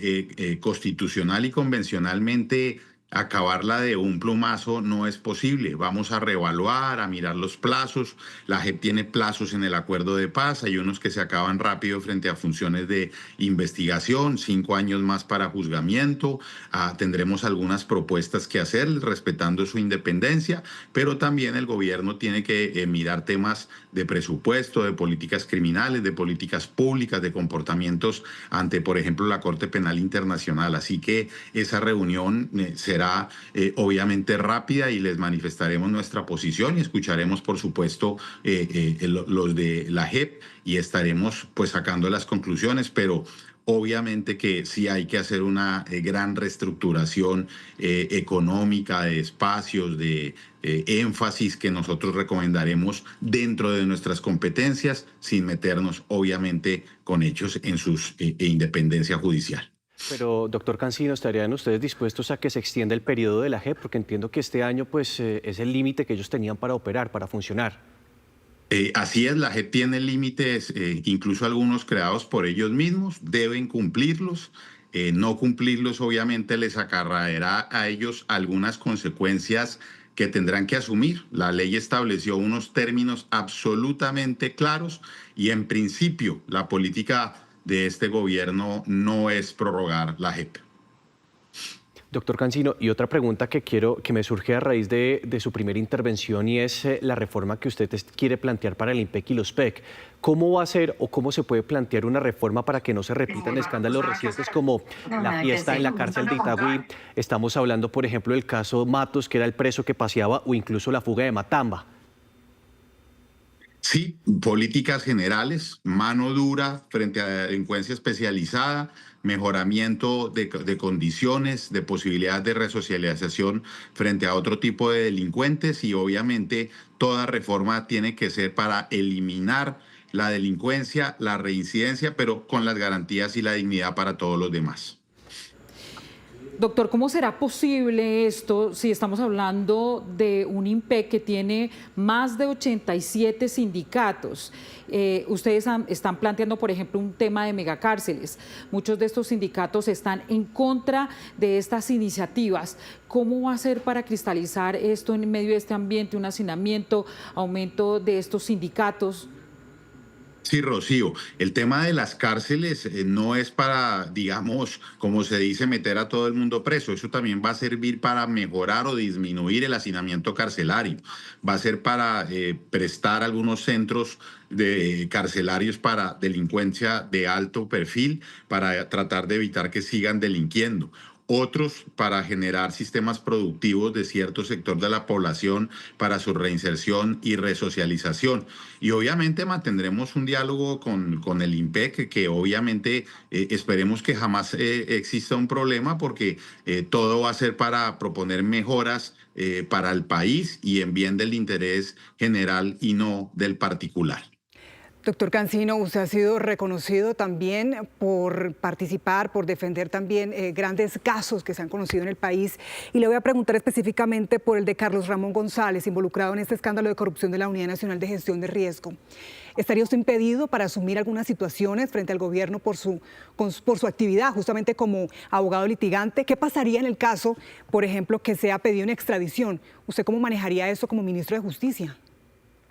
constitucional y convencionalmente acabarla de un plumazo no es posible. Vamos a reevaluar, a mirar los plazos. La JEP tiene plazos en el acuerdo de paz. Hay unos que se acaban rápido frente a funciones de investigación, 5 años más para juzgamiento. Tendremos algunas propuestas que hacer respetando su independencia, pero también el gobierno tiene que mirar temas de presupuesto, de políticas criminales, de políticas públicas, de comportamientos ante, por ejemplo, la Corte Penal Internacional. Así que esa reunión será será obviamente rápida y les manifestaremos nuestra posición y escucharemos, por supuesto, los de la JEP y estaremos pues sacando las conclusiones, pero obviamente que sí hay que hacer una gran reestructuración económica de espacios, de énfasis que nosotros recomendaremos dentro de nuestras competencias, sin meternos obviamente con hechos en su independencia judicial. Pero, doctor Cancino, ¿estarían ustedes dispuestos a que se extienda el periodo de la JEP? Porque entiendo que este año pues, es el límite que ellos tenían para operar, para funcionar. Así es, la JEP tiene límites, incluso algunos creados por ellos mismos, deben cumplirlos. No cumplirlos obviamente les acarreará a ellos algunas consecuencias que tendrán que asumir. La ley estableció unos términos absolutamente claros y en principio la política de este gobierno no es prorrogar la JEP. Doctor Cancino, y otra pregunta que me surge a raíz de su primera intervención y es la reforma que usted quiere plantear para el IMPEC y los PEC. ¿Cómo va a ser o cómo se puede plantear una reforma para que no se repitan escándalos recientes como la fiesta en la cárcel de Itagüí? Estamos hablando, por ejemplo, del caso Matos, que era el preso que paseaba, o incluso la fuga de Matamba. Sí, políticas generales, mano dura frente a la delincuencia especializada, mejoramiento de condiciones, de posibilidades de resocialización frente a otro tipo de delincuentes y obviamente toda reforma tiene que ser para eliminar la delincuencia, la reincidencia, pero con las garantías y la dignidad para todos los demás. Doctor, ¿cómo será posible esto si estamos hablando de un IMPEC que tiene más de 87 sindicatos? Ustedes están planteando, por ejemplo, un tema de megacárceles. Muchos de estos sindicatos están en contra de estas iniciativas. ¿Cómo va a ser para cristalizar esto en medio de este ambiente, un hacinamiento, aumento de estos sindicatos? Sí, Rocío, el tema de las cárceles no es para, digamos, como se dice, meter a todo el mundo preso. Eso también va a servir para mejorar o disminuir el hacinamiento carcelario. Va a ser para prestar algunos centros carcelarios para delincuencia de alto perfil, para tratar de evitar que sigan delinquiendo. Otros para generar sistemas productivos de cierto sector de la población para su reinserción y resocialización. Y obviamente mantendremos un diálogo con el IMPEC, que obviamente esperemos que jamás exista un problema, porque todo va a ser para proponer mejoras para el país y en bien del interés general y no del particular. Doctor Cancino, usted ha sido reconocido también por participar, por defender también grandes casos que se han conocido en el país. Y le voy a preguntar específicamente por el de Carlos Ramón González, involucrado en este escándalo de corrupción de la Unidad Nacional de Gestión de Riesgo. ¿Estaría usted impedido para asumir algunas situaciones frente al gobierno por su actividad, justamente como abogado litigante? ¿Qué pasaría en el caso, por ejemplo, que sea pedido una extradición? ¿Usted cómo manejaría eso como ministro de Justicia?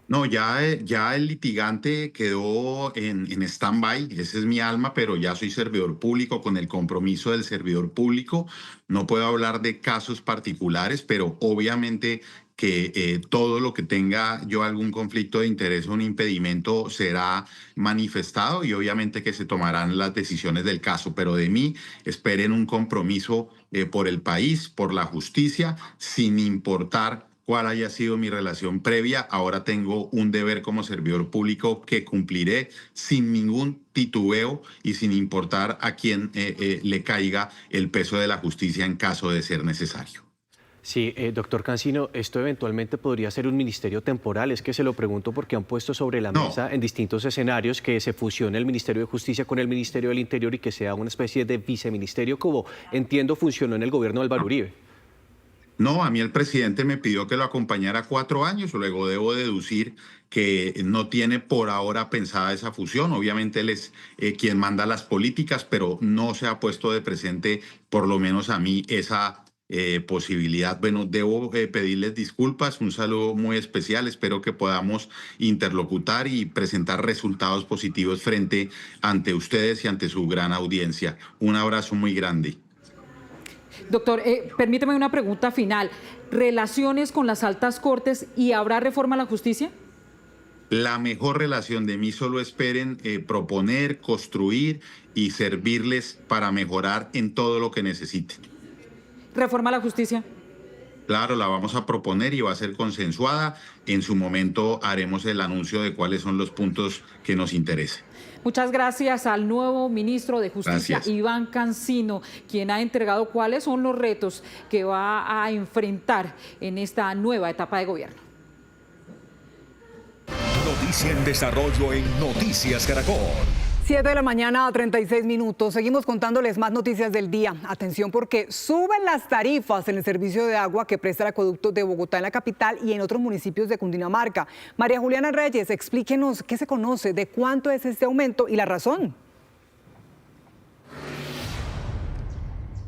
No, ya el litigante quedó en stand-by, esa es mi alma, pero ya soy servidor público con el compromiso del servidor público. No puedo hablar de casos particulares, pero obviamente que todo lo que tenga yo algún conflicto de interés o un impedimento será manifestado y obviamente que se tomarán las decisiones del caso. Pero de mí esperen un compromiso por el país, por la justicia, sin importar cuál haya sido mi relación previa. Ahora tengo un deber como servidor público que cumpliré sin ningún titubeo y sin importar a quién le caiga el peso de la justicia en caso de ser necesario. Sí, doctor Cancino, esto eventualmente podría ser un ministerio temporal. Es que se lo pregunto porque han puesto sobre la mesa en distintos escenarios que se fusione el Ministerio de Justicia con el Ministerio del Interior y que sea una especie de viceministerio, como entiendo funcionó en el gobierno de Álvaro Uribe. No, a mí el presidente me pidió que lo acompañara 4 años, luego debo deducir que no tiene por ahora pensada esa fusión. Obviamente él es quien manda las políticas, pero no se ha puesto de presente, por lo menos a mí, esa posibilidad. Bueno, debo pedirles disculpas, un saludo muy especial, espero que podamos interlocutar y presentar resultados positivos ante ustedes y ante su gran audiencia. Un abrazo muy grande. Doctor, permíteme una pregunta final. ¿Relaciones con las altas cortes y habrá reforma a la justicia? La mejor relación. De mí solo esperen proponer, construir y servirles para mejorar en todo lo que necesiten. reforma a la justicia? Claro, la vamos a proponer y va a ser consensuada. En su momento haremos el anuncio de cuáles son los puntos que nos interesen. Muchas gracias al nuevo ministro de Justicia, Iván Cancino, quien ha entregado cuáles son los retos que va a enfrentar en esta nueva etapa de gobierno. Noticia en desarrollo en Noticias Caracol. 7 de la mañana, 36 minutos. Seguimos contándoles más noticias del día. Atención porque suben las tarifas en el servicio de agua que presta el acueducto de Bogotá en la capital y en otros municipios de Cundinamarca. María Juliana Reyes, explíquenos qué se conoce, de cuánto es este aumento y la razón.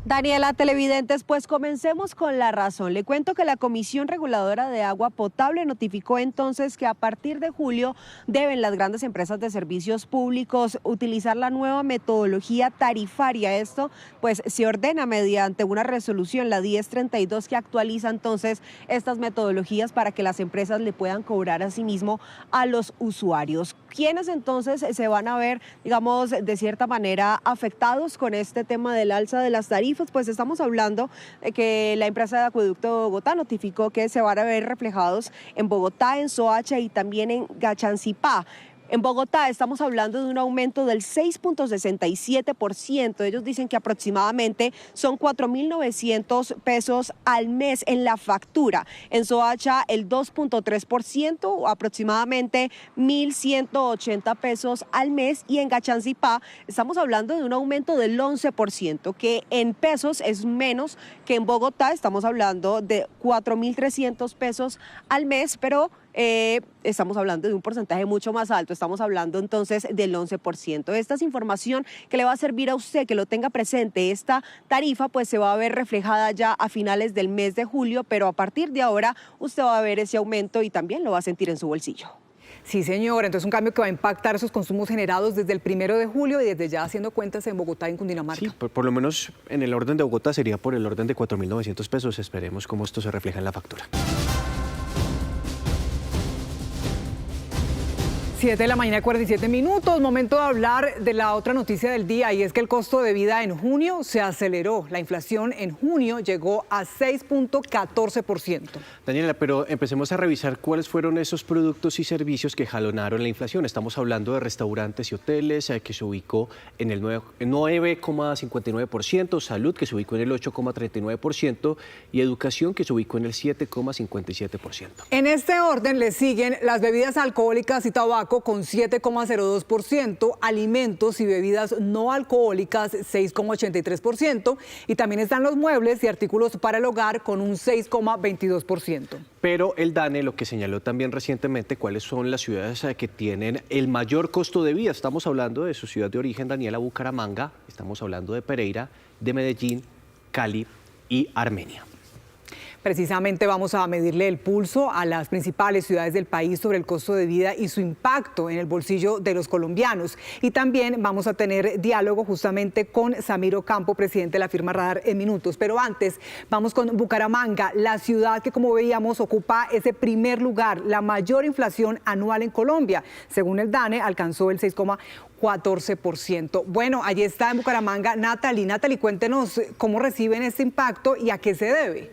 Daniela, televidentes, pues comencemos con la razón. Le cuento que la Comisión Reguladora de Agua Potable notificó entonces que a partir de julio deben las grandes empresas de servicios públicos utilizar la nueva metodología tarifaria. Esto pues se ordena mediante una resolución, la 1032, que actualiza entonces estas metodologías para que las empresas le puedan cobrar a sí mismo a los usuarios. ¿Quiénes entonces se van a ver, digamos, de cierta manera afectados con este tema del alza de las tarifas? Pues estamos hablando de que la empresa de acueducto de Bogotá notificó que se van a ver reflejados en Bogotá, en Soacha y también en Gachancipá. En Bogotá estamos hablando de un aumento del 6.67%. Ellos dicen que aproximadamente son 4.900 pesos al mes en la factura. En Soacha el 2.3%, o aproximadamente 1.180 pesos al mes. Y en Gachancipá estamos hablando de un aumento del 11%, que en pesos es menos que en Bogotá. Estamos hablando de 4.300 pesos al mes, pero estamos hablando de un porcentaje mucho más alto, estamos hablando entonces del 11%. Esta es información que le va a servir a usted, que lo tenga presente. Esta tarifa pues se va a ver reflejada ya a finales del mes de julio, pero a partir de ahora usted va a ver ese aumento y también lo va a sentir en su bolsillo. Sí, señora, entonces un cambio que va a impactar esos consumos generados desde el 1 de julio y desde ya haciendo cuentas en Bogotá y en Cundinamarca. Sí, por lo menos en el orden de Bogotá sería por el orden de 4.900 pesos. Esperemos cómo esto se refleja en la factura. 7 de la mañana, 47 minutos. Momento de hablar de la otra noticia del día, y es que el costo de vida en junio se aceleró. La inflación en junio llegó a 6.14%. Daniela, pero empecemos a revisar cuáles fueron esos productos y servicios que jalonaron la inflación. Estamos hablando de restaurantes y hoteles, que se ubicó en el 9,59%, salud, que se ubicó en el 8,39%, y educación, que se ubicó en el 7,57%. En este orden le siguen las bebidas alcohólicas y tabaco con 7,02%, alimentos y bebidas no alcohólicas 6,83%, y también están los muebles y artículos para el hogar con un 6,22%. Pero el DANE lo que señaló también recientemente cuáles son las ciudades que tienen el mayor costo de vida. Estamos hablando de su ciudad de origen, Daniela, Bucaramanga, estamos hablando de Pereira, de Medellín, Cali y Armenia. Precisamente vamos a medirle el pulso a las principales ciudades del país sobre el costo de vida y su impacto en el bolsillo de los colombianos. Y también vamos a tener diálogo justamente con Samir Ocampo, presidente de la firma Radar, en minutos. Pero antes, vamos con Bucaramanga, la ciudad que, como veíamos, ocupa ese primer lugar, la mayor inflación anual en Colombia. Según el DANE, alcanzó el 6,14%. Bueno, allí está en Bucaramanga Natalie. Natalie, cuéntenos cómo reciben este impacto y a qué se debe.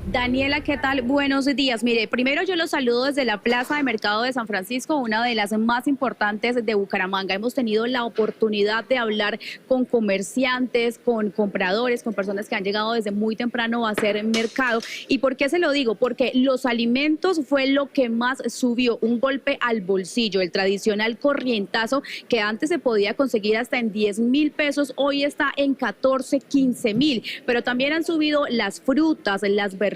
Daniela, ¿qué tal? Buenos días. Mire, primero yo los saludo desde la Plaza de Mercado de San Francisco, una de las más importantes de Bucaramanga. Hemos tenido la oportunidad de hablar con comerciantes, con compradores, con personas que han llegado desde muy temprano a hacer mercado. ¿Y por qué se lo digo? Porque los alimentos fue lo que más subió, un golpe al bolsillo. El tradicional corrientazo que antes se podía conseguir hasta en 10.000 pesos, hoy está en 14, 15.000. Pero también han subido las frutas, las verduras,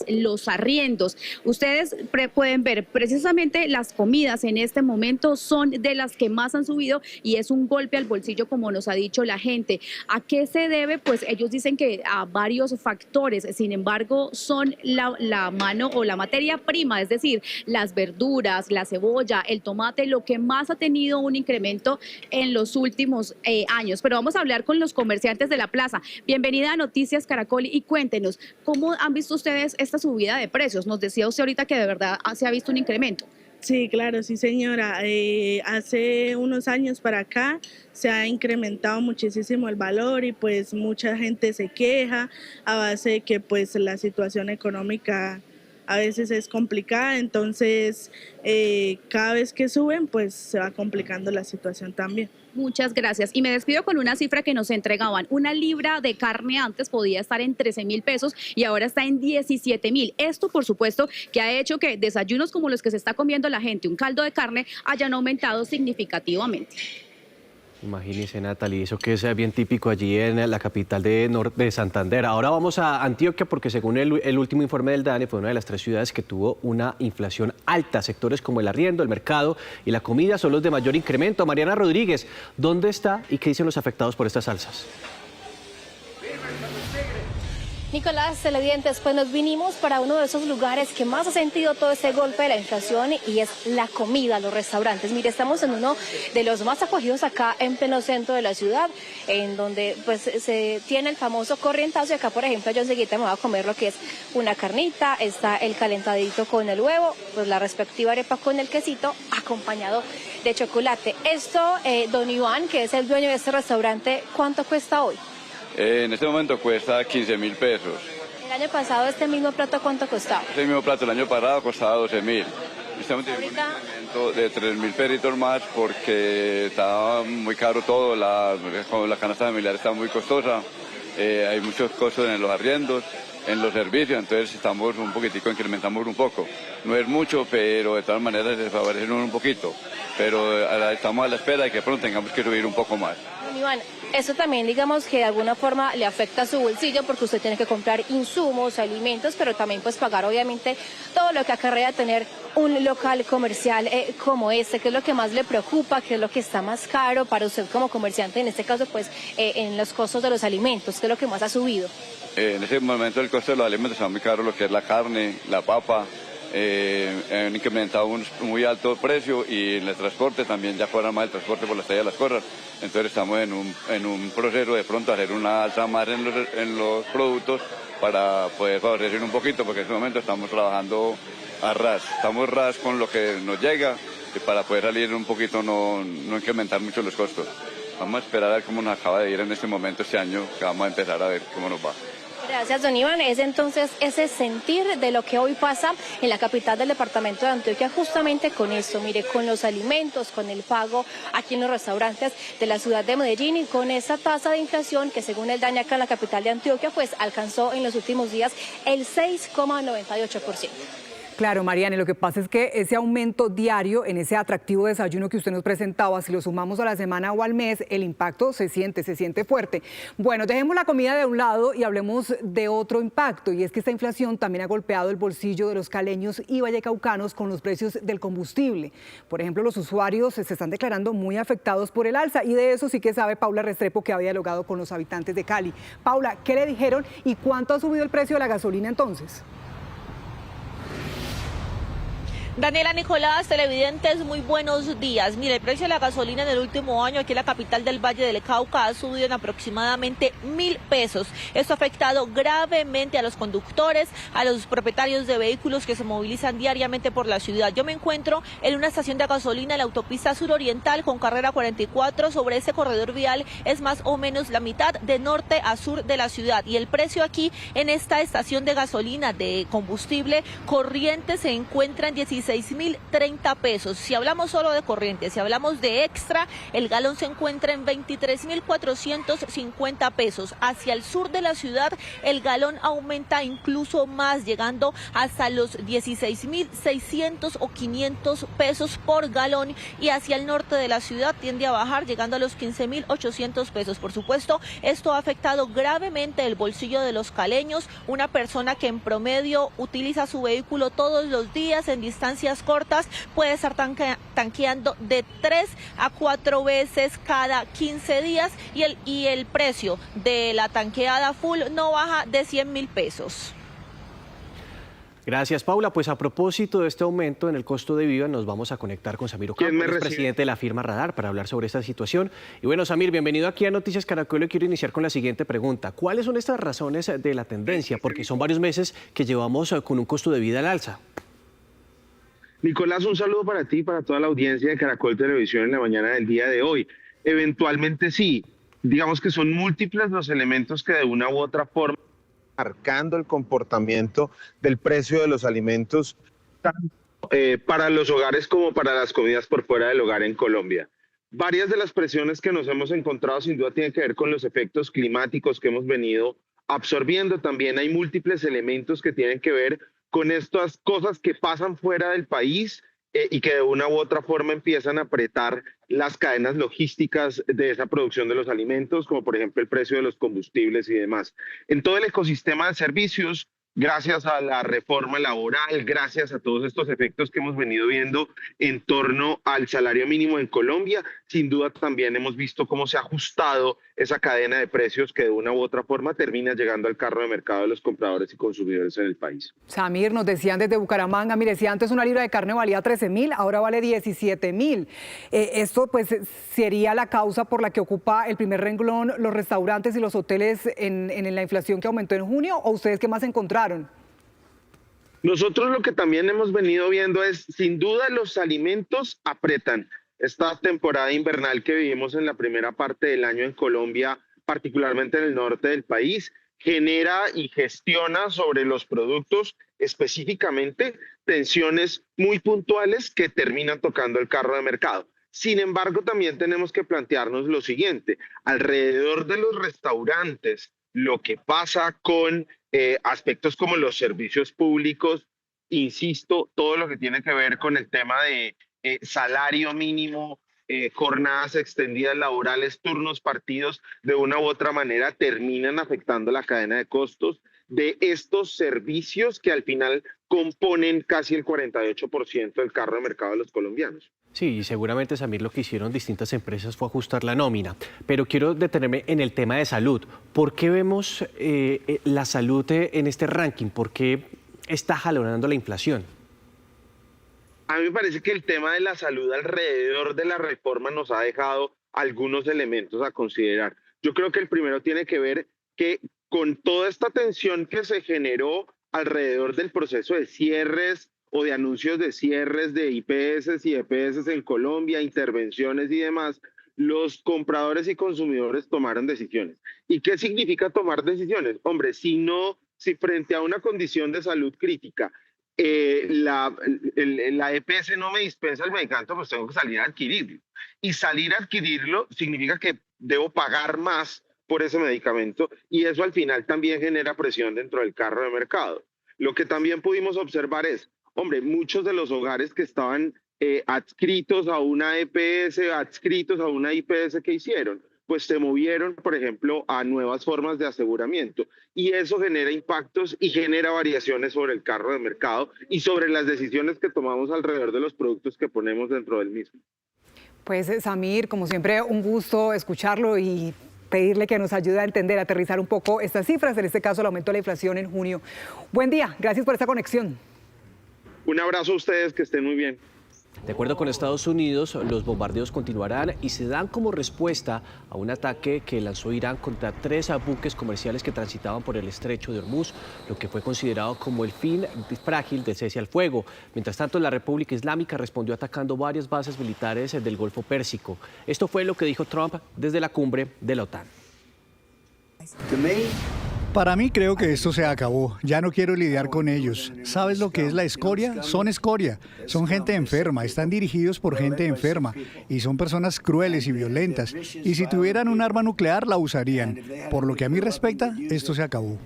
los arriendos. Ustedes pueden ver precisamente las comidas en este momento son de las que más han subido y es un golpe al bolsillo, como nos ha dicho la gente. ¿A qué se debe? Pues ellos dicen que a varios factores. Sin embargo, son la mano o la materia prima, es decir, las verduras, la cebolla, el tomate, lo que más ha tenido un incremento en los últimos años. Pero vamos a hablar con los comerciantes de la plaza. Bienvenida a Noticias Caracol y cuéntenos, ¿cómo han visto ustedes esta subida de precios? Nos decía usted ahorita que de verdad se ha visto un incremento. Sí, claro, sí señora. Hace unos años para acá se ha incrementado muchísimo el valor y pues mucha gente se queja a base de que pues la situación económica a veces es complicada, entonces cada vez que suben pues se va complicando la situación también. Muchas gracias. Y me despido con una cifra que nos entregaban. Una libra de carne antes podía estar en 13.000 pesos y ahora está en 17.000. Esto, por supuesto, que ha hecho que desayunos como los que se está comiendo la gente, un caldo de carne, hayan aumentado significativamente. Imagínese, Natalie, eso que es bien típico allí en la capital de Santander. Ahora vamos a Antioquia porque según el último informe del DANE fue una de las 3 ciudades que tuvo una inflación alta. Sectores como el arriendo, el mercado y la comida son los de mayor incremento. Mariana Rodríguez, ¿dónde está y qué dicen los afectados por estas alzas? Nicolás, televidentes, pues nos vinimos para uno de esos lugares que más ha sentido todo este golpe de la inflación y es la comida, los restaurantes. Mire, estamos en uno de los más acogidos acá en pleno centro de la ciudad, en donde pues se tiene el famoso corrientazo y acá, por ejemplo, yo enseguida me voy a comer lo que es una carnita, está el calentadito con el huevo, pues la respectiva arepa con el quesito, acompañado de chocolate. Esto, don Iván, que es el dueño de este restaurante, ¿cuánto cuesta hoy? En este momento cuesta 15.000 pesos. El año pasado este mismo plato, ¿cuánto costaba? Este mismo plato el año pasado costaba 12.000. Estamos teniendo un incremento de 3.000 pesitos más porque está muy caro todo, la canasta familiar está muy costosa, hay muchos costos en los arriendos, en los servicios, entonces estamos un poquitico, incrementamos un poco. No es mucho, pero de todas maneras se favorecen un poquito, pero estamos a la espera de que pronto tengamos que subir un poco más. Iván, eso también digamos que de alguna forma le afecta a su bolsillo porque usted tiene que comprar insumos, alimentos, pero también pues pagar obviamente todo lo que acarrea tener un local comercial como este. ¿Qué es lo que más le preocupa? ¿Qué es lo que está más caro para usted como comerciante? En este caso pues en los costos de los alimentos, ¿qué es lo que más ha subido? En ese momento el costo de los alimentos está muy caro, lo que es la carne, la papa. Han incrementado un muy alto precio y en el transporte también ya cobran más el transporte por la estadía de las cosas. Entonces estamos en un proceso de pronto hacer una alza más en los productos para poder favorecer un poquito, porque en este momento estamos trabajando a ras. Estamos ras con lo que nos llega y para poder salir un poquito no incrementar mucho los costos. Vamos a esperar a ver cómo nos acaba de ir en este momento este año, que vamos a empezar a ver cómo nos va. Gracias, don Iván. Es entonces ese sentir de lo que hoy pasa en la capital del departamento de Antioquia, justamente con esto, mire, con los alimentos, con el pago aquí en los restaurantes de la ciudad de Medellín y con esa tasa de inflación que según el DANE acá en la capital de Antioquia, pues alcanzó en los últimos días el 6,98%. Claro, Mariana, lo que pasa es que ese aumento diario en ese atractivo desayuno que usted nos presentaba, si lo sumamos a la semana o al mes, el impacto se siente fuerte. Bueno, dejemos la comida de un lado y hablemos de otro impacto, y es que esta inflación también ha golpeado el bolsillo de los caleños y vallecaucanos con los precios del combustible. Por ejemplo, los usuarios se están declarando muy afectados por el alza, y de eso sí que sabe Paula Restrepo, que había dialogado con los habitantes de Cali. Paula, ¿qué le dijeron y cuánto ha subido el precio de la gasolina entonces? Daniela, Nicolás, televidentes, muy buenos días. Mire, el precio de la gasolina en el último año aquí en la capital del Valle del Cauca ha subido en aproximadamente 1.000 pesos. Esto ha afectado gravemente a los conductores, a los propietarios de vehículos que se movilizan diariamente por la ciudad. Yo me encuentro en una estación de gasolina en la autopista suroriental con carrera 44. Sobre ese corredor vial es más o menos la mitad de norte a sur de la ciudad. Y el precio aquí en esta estación de gasolina de combustible corriente se encuentra en 16.030 pesos. Si hablamos solo de corriente, si hablamos de extra, el galón se encuentra en 23.450 pesos. Hacia el sur de la ciudad, el galón aumenta incluso más, llegando hasta los 16.600 o 500 pesos por galón, y hacia el norte de la ciudad tiende a bajar, llegando a los 15.800 pesos. Por supuesto, esto ha afectado gravemente el bolsillo de los caleños. Una persona que en promedio utiliza su vehículo todos los días en distancias cortas puede estar tanqueando de 3 a 4 veces cada 15 días y el precio de la tanqueada full no baja de 100.000 pesos. Gracias, Paula. Pues a propósito de este aumento en el costo de vida, nos vamos a conectar con Samir Ocampo, presidente de la firma Radar, para hablar sobre esta situación. Y bueno, Samir, bienvenido aquí a Noticias Caracol. Quiero iniciar con la siguiente pregunta. ¿Cuáles son estas razones de la tendencia? Porque son varios meses que llevamos con un costo de vida al alza. Nicolás, un saludo para ti y para toda la audiencia de Caracol Televisión en la mañana del día de hoy. Eventualmente sí, digamos que son múltiples los elementos que de una u otra forma marcando el comportamiento del precio de los alimentos, tanto para los hogares como para las comidas por fuera del hogar en Colombia. Varias de las presiones que nos hemos encontrado sin duda tienen que ver con los efectos climáticos que hemos venido absorbiendo. También hay múltiples elementos que tienen que ver con estas cosas que pasan fuera del país y que de una u otra forma empiezan a apretar las cadenas logísticas de esa producción de los alimentos, como por ejemplo el precio de los combustibles y demás. En todo el ecosistema de servicios, gracias a la reforma laboral, gracias a todos estos efectos que hemos venido viendo en torno al salario mínimo en Colombia, sin duda también hemos visto cómo se ha ajustado esa cadena de precios que de una u otra forma termina llegando al carro de mercado de los compradores y consumidores en el país. Samir, nos decían desde Bucaramanga, mire, si antes una libra de carne valía 13.000, ahora vale 17.000. Esto pues sería la causa por la que ocupa el primer renglón los restaurantes y los hoteles en la inflación que aumentó en junio, ¿o ustedes qué más encontraron? Nosotros lo que también hemos venido viendo es, sin duda, los alimentos apretan. Esta temporada invernal que vivimos en la primera parte del año en Colombia, particularmente en el norte del país, genera y gestiona sobre los productos específicamente tensiones muy puntuales que terminan tocando el carro de mercado. Sin embargo, también tenemos que plantearnos lo siguiente: alrededor de los restaurantes, lo que pasa con aspectos como los servicios públicos, insisto, todo lo que tiene que ver con el tema de salario mínimo, jornadas extendidas laborales, turnos partidos, de una u otra manera terminan afectando la cadena de costos de estos servicios que al final componen casi el 48% del carro de mercado de los colombianos. Sí, y seguramente, Samir, lo que hicieron distintas empresas fue ajustar la nómina. Pero quiero detenerme en el tema de salud. ¿Por qué vemos la salud en este ranking? ¿Por qué está jalonando la inflación? A mí me parece que el tema de la salud alrededor de la reforma nos ha dejado algunos elementos a considerar. Yo creo que el primero tiene que ver que con toda esta tensión que se generó alrededor del proceso de cierres o de anuncios de cierres de IPS y EPS en Colombia, intervenciones y demás, los compradores y consumidores tomaron decisiones. ¿Y qué significa tomar decisiones? Hombre, si frente a una condición de salud crítica la EPS no me dispensa el medicamento, pues tengo que salir a adquirirlo. Y salir a adquirirlo significa que debo pagar más por ese medicamento, y eso al final también genera presión dentro del carro de mercado. Lo que también pudimos observar es, hombre, muchos de los hogares que estaban adscritos a una EPS, adscritos a una IPS que hicieron, pues se movieron, por ejemplo, a nuevas formas de aseguramiento. Y eso genera impactos y genera variaciones sobre el carro de mercado y sobre las decisiones que tomamos alrededor de los productos que ponemos dentro del mismo. Pues Samir, como siempre, un gusto escucharlo y pedirle que nos ayude a entender, a aterrizar un poco estas cifras, en este caso el aumento de la inflación en junio. Buen día, gracias por esta conexión. Un abrazo a ustedes, que estén muy bien. De acuerdo con Estados Unidos, los bombardeos continuarán y se dan como respuesta a un ataque que lanzó Irán contra 3 buques comerciales que transitaban por el estrecho de Hormuz, lo que fue considerado como el fin frágil del cese al fuego. Mientras tanto, la República Islámica respondió atacando varias bases militares del Golfo Pérsico. Esto fue lo que dijo Trump desde la cumbre de la OTAN. Para mí creo que esto se acabó. Ya no quiero lidiar con ellos. ¿Sabes lo que es la escoria? Son escoria. Son gente enferma, están dirigidos por gente enferma y son personas crueles y violentas. Y si tuvieran un arma nuclear, la usarían. Por lo que a mí respecta, esto se acabó.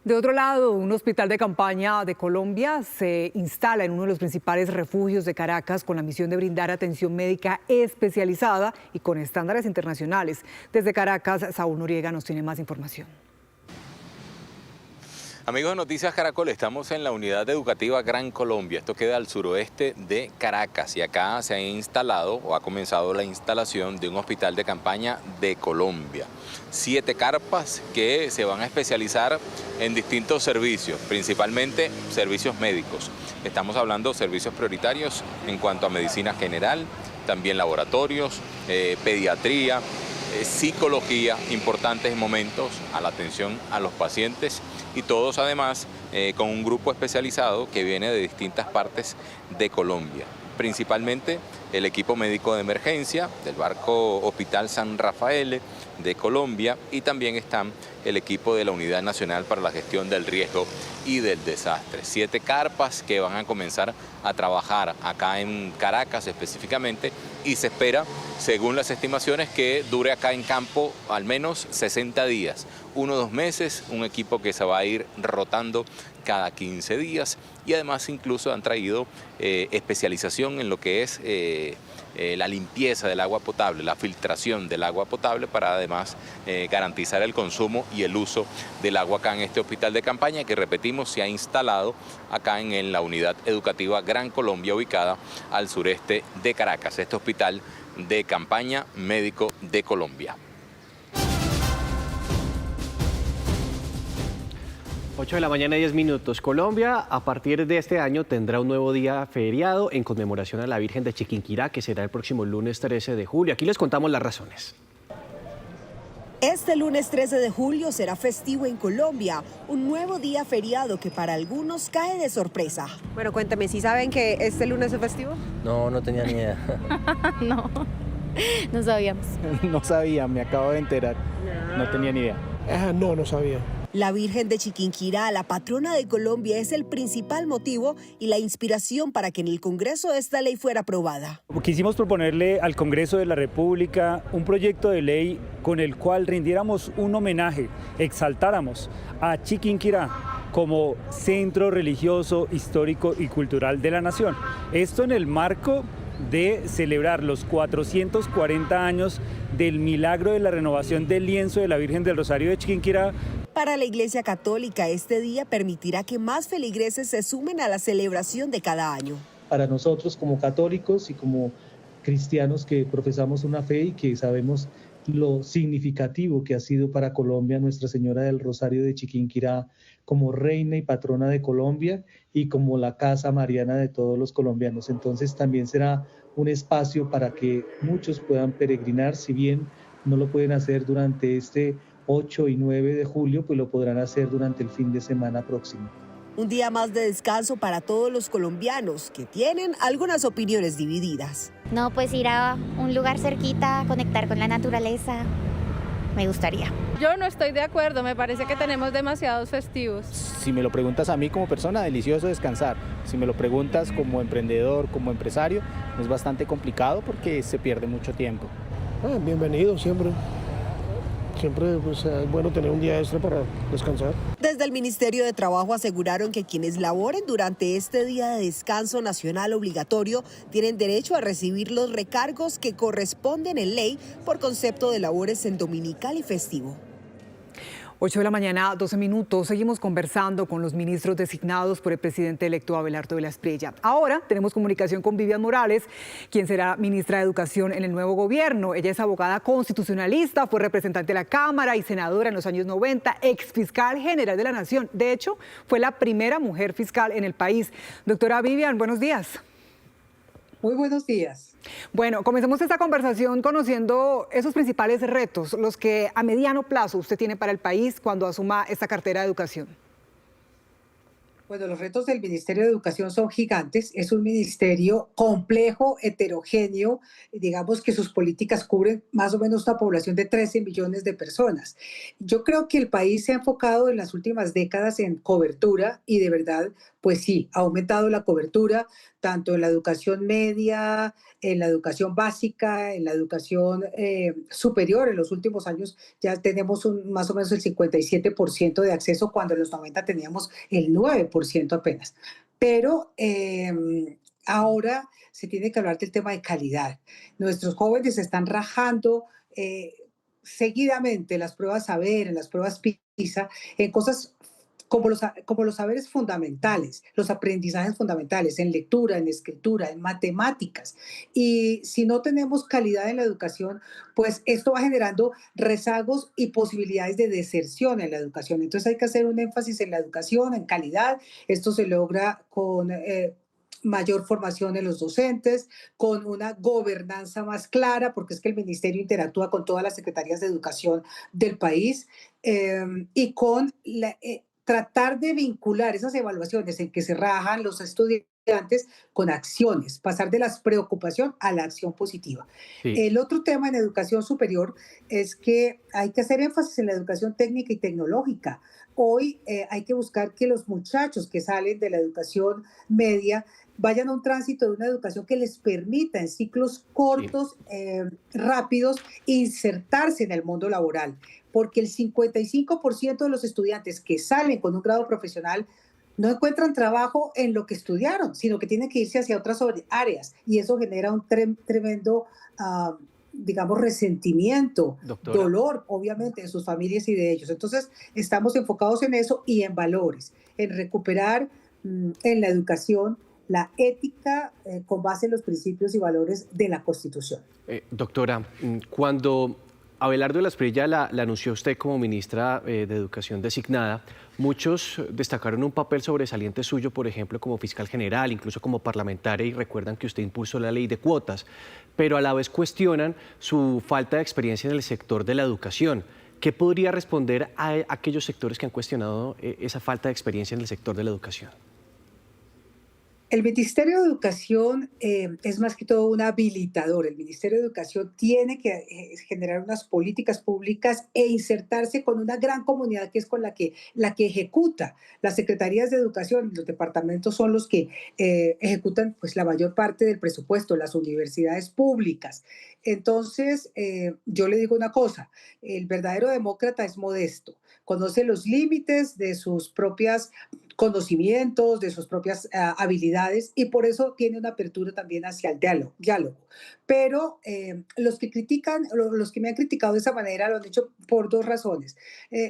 De otro lado, un hospital de campaña de Colombia se instala en uno de los principales refugios de Caracas con la misión de brindar atención médica especializada y con estándares internacionales. Desde Caracas, Saúl Noriega nos tiene más información. Amigos de Noticias Caracol, estamos en la unidad educativa Gran Colombia. Esto queda al suroeste de Caracas y acá se ha instalado o ha comenzado la instalación de un hospital de campaña de Colombia. 7 carpas que se van a especializar en distintos servicios, principalmente servicios médicos. Estamos hablando de servicios prioritarios en cuanto a medicina general, también laboratorios, pediatría, psicología, importantes momentos a la atención a los pacientes y todos además con un grupo especializado que viene de distintas partes de Colombia. Principalmente el equipo médico de emergencia del barco Hospital San Rafael de Colombia y también están el equipo de la Unidad Nacional para la Gestión del Riesgo y del Desastre. 7 carpas que van a comenzar a trabajar acá en Caracas específicamente y se espera, según las estimaciones, que dure acá en campo al menos 60 días. 1 o 2 meses, un equipo que se va a ir rotando cada 15 días y además incluso han traído especialización en lo que es la limpieza del agua potable, la filtración del agua potable para además garantizar el consumo y el uso del agua acá en este hospital de campaña que, repetimos, se ha instalado acá en la unidad educativa Gran Colombia ubicada al sureste de Caracas, este hospital de campaña médico de Colombia. 8 de la mañana, 10 minutos. Colombia, a partir de este año, tendrá un nuevo día feriado en conmemoración a la Virgen de Chiquinquirá, que será el próximo lunes 13 de julio. Aquí les contamos las razones. Este lunes 13 de julio será festivo en Colombia, un nuevo día feriado que para algunos cae de sorpresa. Bueno, cuéntame, ¿sí saben que este lunes es festivo? No tenía ni idea. No sabíamos. No sabía, me acabo de enterar. No tenía ni idea. No sabía. La Virgen de Chiquinquirá, la patrona de Colombia, es el principal motivo y la inspiración para que en el Congreso esta ley fuera aprobada. Quisimos proponerle al Congreso de la República un proyecto de ley con el cual rindiéramos un homenaje, exaltáramos a Chiquinquirá como centro religioso, histórico y cultural de la nación. Esto en el marco de celebrar los 440 años del milagro de la renovación del lienzo de la Virgen del Rosario de Chiquinquirá. Para la Iglesia Católica, este día permitirá que más feligreses se sumen a la celebración de cada año. Para nosotros como católicos y como cristianos que profesamos una fe y que sabemos lo significativo que ha sido para Colombia Nuestra Señora del Rosario de Chiquinquirá como reina y patrona de Colombia y como la casa mariana de todos los colombianos. Entonces también será un espacio para que muchos puedan peregrinar, si bien no lo pueden hacer durante este 8 y 9 de julio, pues lo podrán hacer durante el fin de semana próximo. Un día más de descanso para todos los colombianos que tienen algunas opiniones divididas. No, pues ir a un lugar cerquita, conectar con la naturaleza, me gustaría. Yo no estoy de acuerdo, me parece que tenemos demasiados festivos. Si me lo preguntas a mí como persona, delicioso descansar. Si me lo preguntas como emprendedor, como empresario, es bastante complicado porque se pierde mucho tiempo. Bienvenido siempre. Siempre pues, es bueno tener un día extra para descansar. Desde el Ministerio de Trabajo aseguraron que quienes laboren durante este día de descanso nacional obligatorio tienen derecho a recibir los recargos que corresponden en ley por concepto de labores en dominical y festivo. 8 de la mañana, 12 minutos. Seguimos conversando con los ministros designados por el presidente electo Abelardo de la Espriella. Ahora tenemos comunicación con Vivian Morales, quien será ministra de Educación en el nuevo gobierno. Ella es abogada constitucionalista, fue representante de la Cámara y senadora en los años 90, ex fiscal general de la Nación. De hecho, fue la primera mujer fiscal en el país. Doctora Vivian, buenos días. Muy buenos días. Bueno, comencemos esta conversación conociendo esos principales retos, los que a mediano plazo usted tiene para el país cuando asuma esta cartera de educación. Bueno, los retos del Ministerio de Educación son gigantes. Es un ministerio complejo, heterogéneo. Digamos que sus políticas cubren más o menos una población de 13 millones de personas. Yo creo que el país se ha enfocado en las últimas décadas en cobertura y de verdad, pues sí, ha aumentado la cobertura tanto en la educación media, en la educación básica, en la educación superior. En los últimos años ya tenemos más o menos el 57% de acceso, cuando en los 90 teníamos el 9% apenas. Pero ahora se tiene que hablar del tema de calidad. Nuestros jóvenes están rajando seguidamente las pruebas saber, en las pruebas PISA, en cosas como los saberes fundamentales, los aprendizajes fundamentales en lectura, en escritura, en matemáticas. Y si no tenemos calidad en la educación, pues esto va generando rezagos y posibilidades de deserción en la educación. Entonces hay que hacer un énfasis en la educación, en calidad. Esto se logra con mayor formación en los docentes, con una gobernanza más clara, porque es que el ministerio interactúa con todas las secretarías de educación del país, y con tratar de vincular esas evaluaciones en que se rajan los estudiantes con acciones, pasar de la preocupación a la acción positiva. Sí. El otro tema en educación superior es que hay que hacer énfasis en la educación técnica y tecnológica. Hoy hay que buscar que los muchachos que salen de la educación media vayan a un tránsito de una educación que les permita en ciclos cortos, rápidos, insertarse en el mundo laboral, porque el 55% de los estudiantes que salen con un grado profesional no encuentran trabajo en lo que estudiaron, sino que tienen que irse hacia otras áreas, y eso genera un tremendo, digamos, resentimiento, Doctora. dolor, obviamente, de sus familias y de ellos. Entonces, estamos enfocados en eso y en valores, en recuperar en la educación la ética con base en los principios y valores de la Constitución. Doctora, cuando Abelardo de la Espriella la anunció usted como ministra de Educación designada, muchos destacaron un papel sobresaliente suyo, por ejemplo, como fiscal general, incluso como parlamentaria, y recuerdan que usted impulsó la ley de cuotas, pero a la vez cuestionan su falta de experiencia en el sector de la educación. ¿Qué podría responder a aquellos sectores que han cuestionado esa falta de experiencia en el sector de la educación? El Ministerio de Educación es más que todo un habilitador. El Ministerio de Educación tiene que generar unas políticas públicas e insertarse con una gran comunidad que es con la que ejecuta. Las secretarías de educación y los departamentos son los que ejecutan pues, la mayor parte del presupuesto, las universidades públicas. Entonces, yo le digo una cosa, el verdadero demócrata es modesto, conoce los límites de sus propios conocimientos, de sus propias habilidades, y por eso tiene una apertura también hacia el diálogo. Pero los que critican, los que me han criticado de esa manera lo han dicho por dos razones.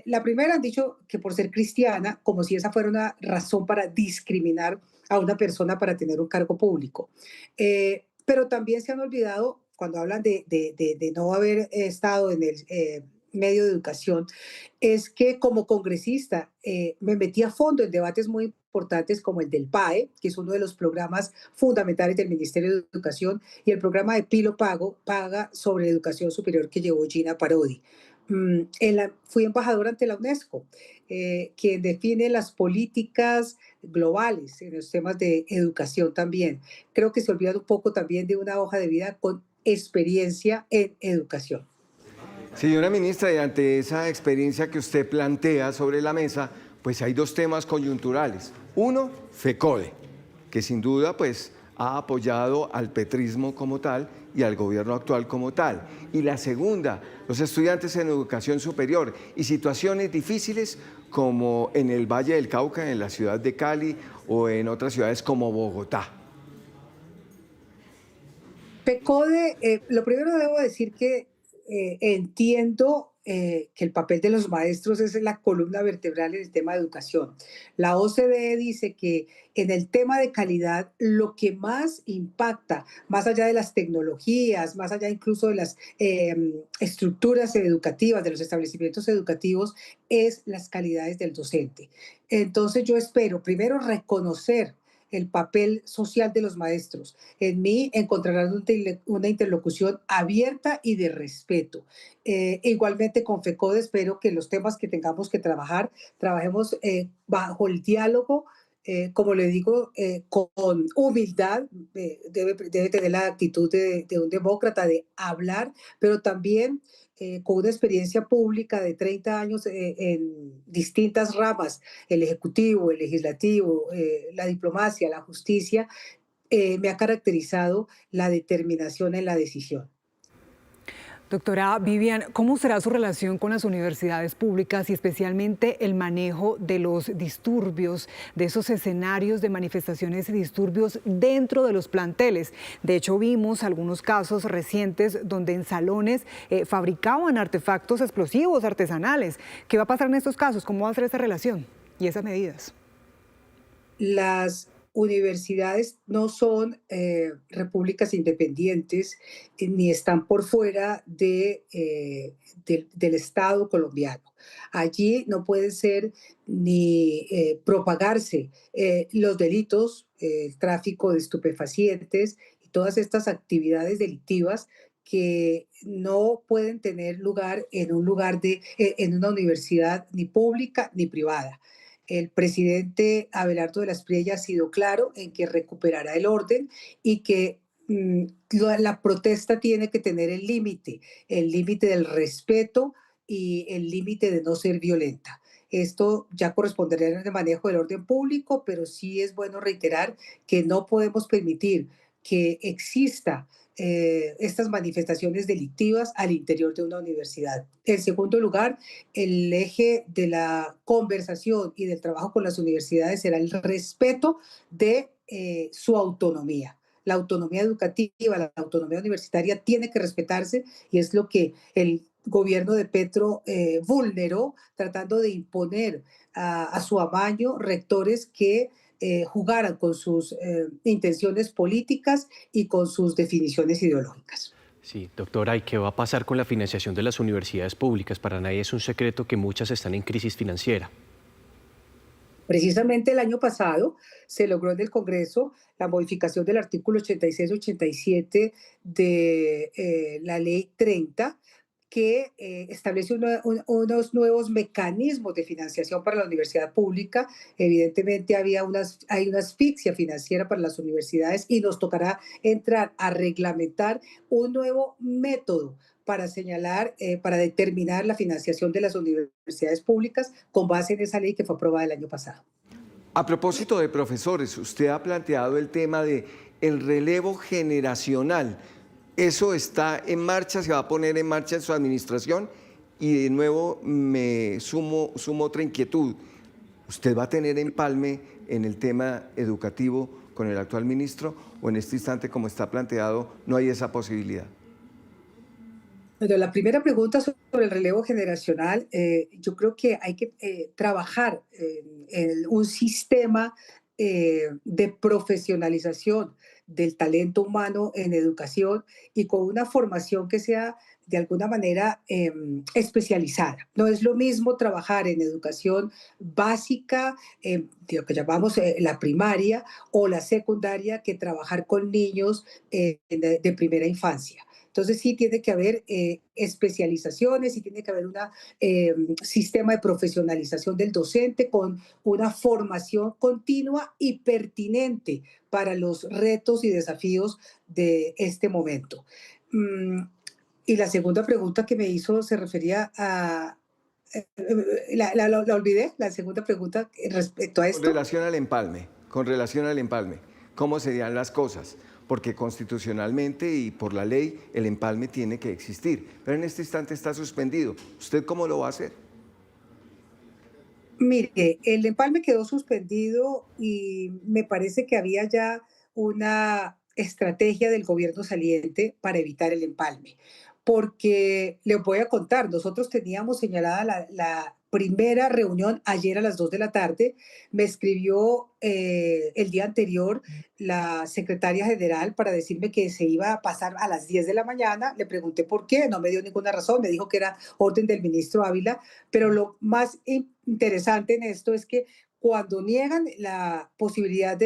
La primera, han dicho que por ser cristiana, como si esa fuera una razón para discriminar a una persona para tener un cargo público. Pero también se han olvidado, cuando hablan de no haber estado en el medio de educación, es que como congresista me metí a fondo en debates muy importantes como el del PAE, que es uno de los programas fundamentales del Ministerio de Educación, y el programa de Pilo Paga sobre educación superior que llevó Gina Parodi. Fui embajadora ante la UNESCO, quien define las políticas globales en los temas de educación también. Creo que se olvida un poco también de una hoja de vida con experiencia en educación. Señora ministra, y ante esa experiencia que usted plantea sobre la mesa, pues hay dos temas coyunturales. Uno, FECODE, que sin duda pues ha apoyado al petrismo como tal y al gobierno actual como tal. Y la segunda, los estudiantes en educación superior y situaciones difíciles como en el Valle del Cauca, en la ciudad de Cali o en otras ciudades como Bogotá. FECODE, lo primero debo decir que entiendo que el papel de los maestros es la columna vertebral en el tema de educación. La OCDE dice que en el tema de calidad lo que más impacta, más allá de las tecnologías, más allá incluso de las estructuras educativas, de los establecimientos educativos, es las calidades del docente. Entonces yo espero primero reconocer el papel social de los maestros. En mí encontrarán una interlocución abierta y de respeto. Igualmente con FECODE espero que los temas que tengamos que trabajar, trabajemos bajo el diálogo, como le digo, con humildad. Debe tener la actitud de un demócrata de hablar, pero también con una experiencia pública de 30 años en distintas ramas, el ejecutivo, el legislativo, la diplomacia, la justicia, me ha caracterizado la determinación en la decisión. Doctora Vivian, ¿cómo será su relación con las universidades públicas y especialmente el manejo de los disturbios, de esos escenarios de manifestaciones y disturbios dentro de los planteles? De hecho, vimos algunos casos recientes donde en salones fabricaban artefactos explosivos artesanales. ¿Qué va a pasar en estos casos? ¿Cómo va a ser esa relación y esas medidas? Las universidades no son repúblicas independientes ni están por fuera del Estado colombiano. Allí no pueden ser ni propagarse los delitos, el tráfico de estupefacientes y todas estas actividades delictivas que no pueden tener lugar en en una universidad ni pública ni privada. El presidente Abelardo de la Espriella ha sido claro en que recuperará el orden y que la protesta tiene que tener el límite del respeto y el límite de no ser violenta. Esto ya correspondería en el manejo del orden público, pero sí es bueno reiterar que no podemos permitir que exista estas manifestaciones delictivas al interior de una universidad. En segundo lugar, el eje de la conversación y del trabajo con las universidades será el respeto de su autonomía. La autonomía educativa, la autonomía universitaria tiene que respetarse y es lo que el gobierno de Petro vulneró, tratando de imponer a su amaño rectores que jugaran con sus intenciones políticas y con sus definiciones ideológicas. Sí, doctora, ¿y qué va a pasar con la financiación de las universidades públicas? Para nadie es un secreto que muchas están en crisis financiera. Precisamente el año pasado se logró en el Congreso la modificación del artículo 86-87 de la Ley 30, que establece unos nuevos mecanismos de financiación para la universidad pública. Evidentemente hay una asfixia financiera para las universidades y nos tocará entrar a reglamentar un nuevo método para señalar, para determinar la financiación de las universidades públicas con base en esa ley que fue aprobada el año pasado. A propósito de profesores, usted ha planteado el tema de el relevo generacional. ¿Eso está en marcha, se va a poner en marcha en su administración? Y de nuevo me sumo otra inquietud. ¿Usted va a tener empalme en el tema educativo con el actual ministro o en este instante, como está planteado, no hay esa posibilidad? Bueno, la primera pregunta sobre el relevo generacional, yo creo que hay que trabajar en un sistema de profesionalización del talento humano en educación y con una formación que sea de alguna manera especializada. No es lo mismo trabajar en educación básica, lo que llamamos la primaria o la secundaria, que trabajar con niños de primera infancia. Entonces sí tiene que haber especializaciones y tiene que haber un sistema de profesionalización del docente con una formación continua y pertinente para los retos y desafíos de este momento. Y la segunda pregunta que me hizo se refería a... la olvidé, la segunda pregunta respecto a esto. Con relación al empalme, ¿cómo serían las cosas? Porque constitucionalmente y por la ley el empalme tiene que existir, pero en este instante está suspendido. ¿Usted cómo lo va a hacer? Mire, el empalme quedó suspendido y me parece que había ya una estrategia del gobierno saliente para evitar el empalme. Porque les voy a contar, nosotros teníamos señalada la primera reunión ayer a las 2 de la tarde. Me escribió el día anterior la secretaria general para decirme que se iba a pasar a las 10 de la mañana. Le pregunté por qué, no me dio ninguna razón, me dijo que era orden del ministro Ávila, pero lo más interesante en esto es que cuando niegan la posibilidad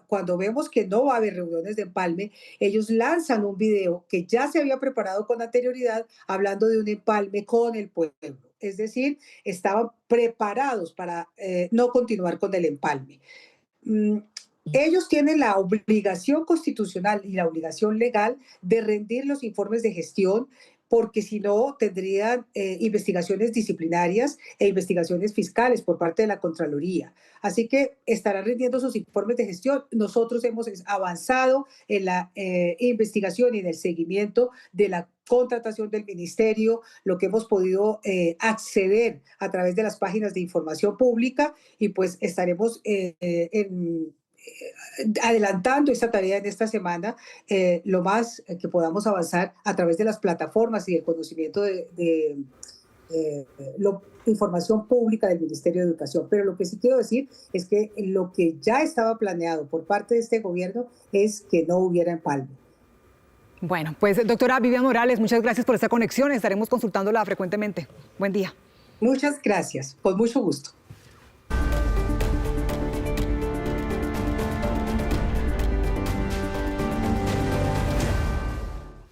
cuando vemos que no va a haber reuniones de empalme, ellos lanzan un video que ya se había preparado con anterioridad hablando de un empalme con el pueblo. Es decir, estaban preparados para no continuar con el empalme. Ellos tienen la obligación constitucional y la obligación legal de rendir los informes de gestión, porque si no tendrían investigaciones disciplinarias e investigaciones fiscales por parte de la Contraloría. Así que estarán rindiendo sus informes de gestión. Nosotros hemos avanzado en la investigación y en el seguimiento de la contratación del ministerio, lo que hemos podido acceder a través de las páginas de información pública, y pues estaremos adelantando esta tarea en esta semana lo más que podamos avanzar a través de las plataformas y el conocimiento de información pública del Ministerio de Educación. Pero lo que sí quiero decir es que lo que ya estaba planeado por parte de este gobierno es que no hubiera empalme. Bueno, pues doctora Vivian Morales, muchas gracias por esta conexión. Estaremos consultándola frecuentemente. Buen día. Muchas gracias, con mucho gusto.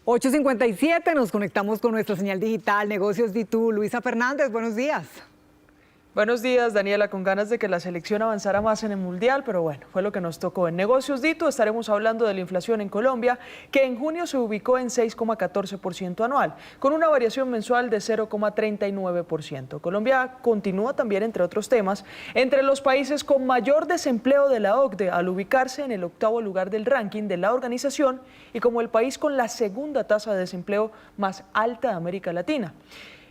...8:57, nos conectamos con nuestra señal digital, Negocios D2. Luisa Fernández, buenos días. Buenos días, Daniela, con ganas de que la selección avanzara más en el Mundial, pero bueno, fue lo que nos tocó. En Negocios D2 estaremos hablando de la inflación en Colombia, que en junio se ubicó en 6,14% anual, con una variación mensual de 0,39%. Colombia continúa también, entre otros temas, entre los países con mayor desempleo de la OCDE, al ubicarse en el 8º lugar del ranking de la organización y como el país con la segunda tasa de desempleo más alta de América Latina.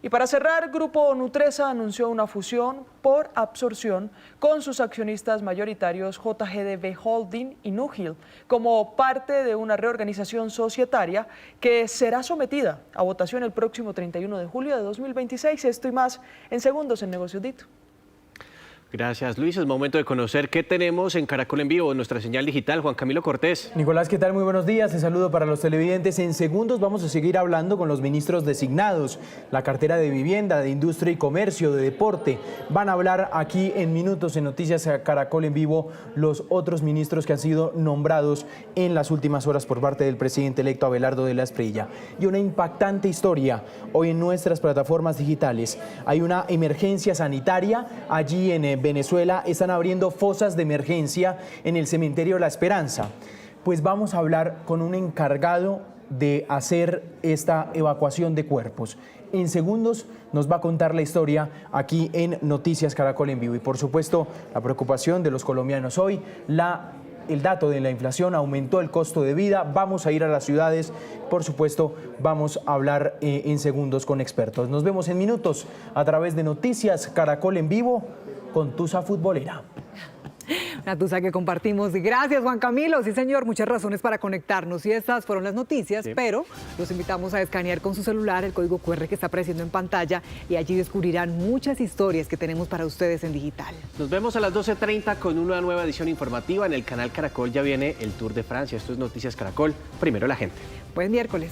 Y para cerrar, Grupo Nutresa anunció una fusión por absorción con sus accionistas mayoritarios JGDB Holding y Nugil, como parte de una reorganización societaria que será sometida a votación el próximo 31 de julio de 2026. Esto y más en segundos en Negocios D2. Gracias, Luis. Es momento de conocer qué tenemos en Caracol en Vivo, en nuestra señal digital. Juan Camilo Cortés. Nicolás, ¿qué tal? Muy buenos días. Un saludo para los televidentes. En segundos vamos a seguir hablando con los ministros designados. La cartera de Vivienda, de Industria y Comercio, de Deporte. Van a hablar aquí en minutos en Noticias Caracol en Vivo los otros ministros que han sido nombrados en las últimas horas por parte del presidente electo Abelardo de la Espriella. Y una impactante historia hoy en nuestras plataformas digitales. Hay una emergencia sanitaria allí en Venezuela. Están abriendo fosas de emergencia en el cementerio La Esperanza. Pues vamos a hablar con un encargado de hacer esta evacuación de cuerpos. En segundos nos va a contar la historia aquí en Noticias Caracol en Vivo. Y por supuesto, la preocupación de los colombianos hoy, el dato de la inflación, aumentó el costo de vida. Vamos a ir a las ciudades, por supuesto, vamos a hablar en segundos con expertos. Nos vemos en minutos a través de Noticias Caracol en Vivo con Tusa Futbolera. Una tusa que compartimos. Gracias, Juan Camilo. Sí, señor, muchas razones para conectarnos y estas fueron las noticias, pero los invitamos a escanear con su celular el código QR que está apareciendo en pantalla y allí descubrirán muchas historias que tenemos para ustedes en digital. Nos vemos a las 12:30 con una nueva edición informativa. En el canal Caracol ya viene el Tour de Francia. Esto es Noticias Caracol. Primero la gente. Buen miércoles.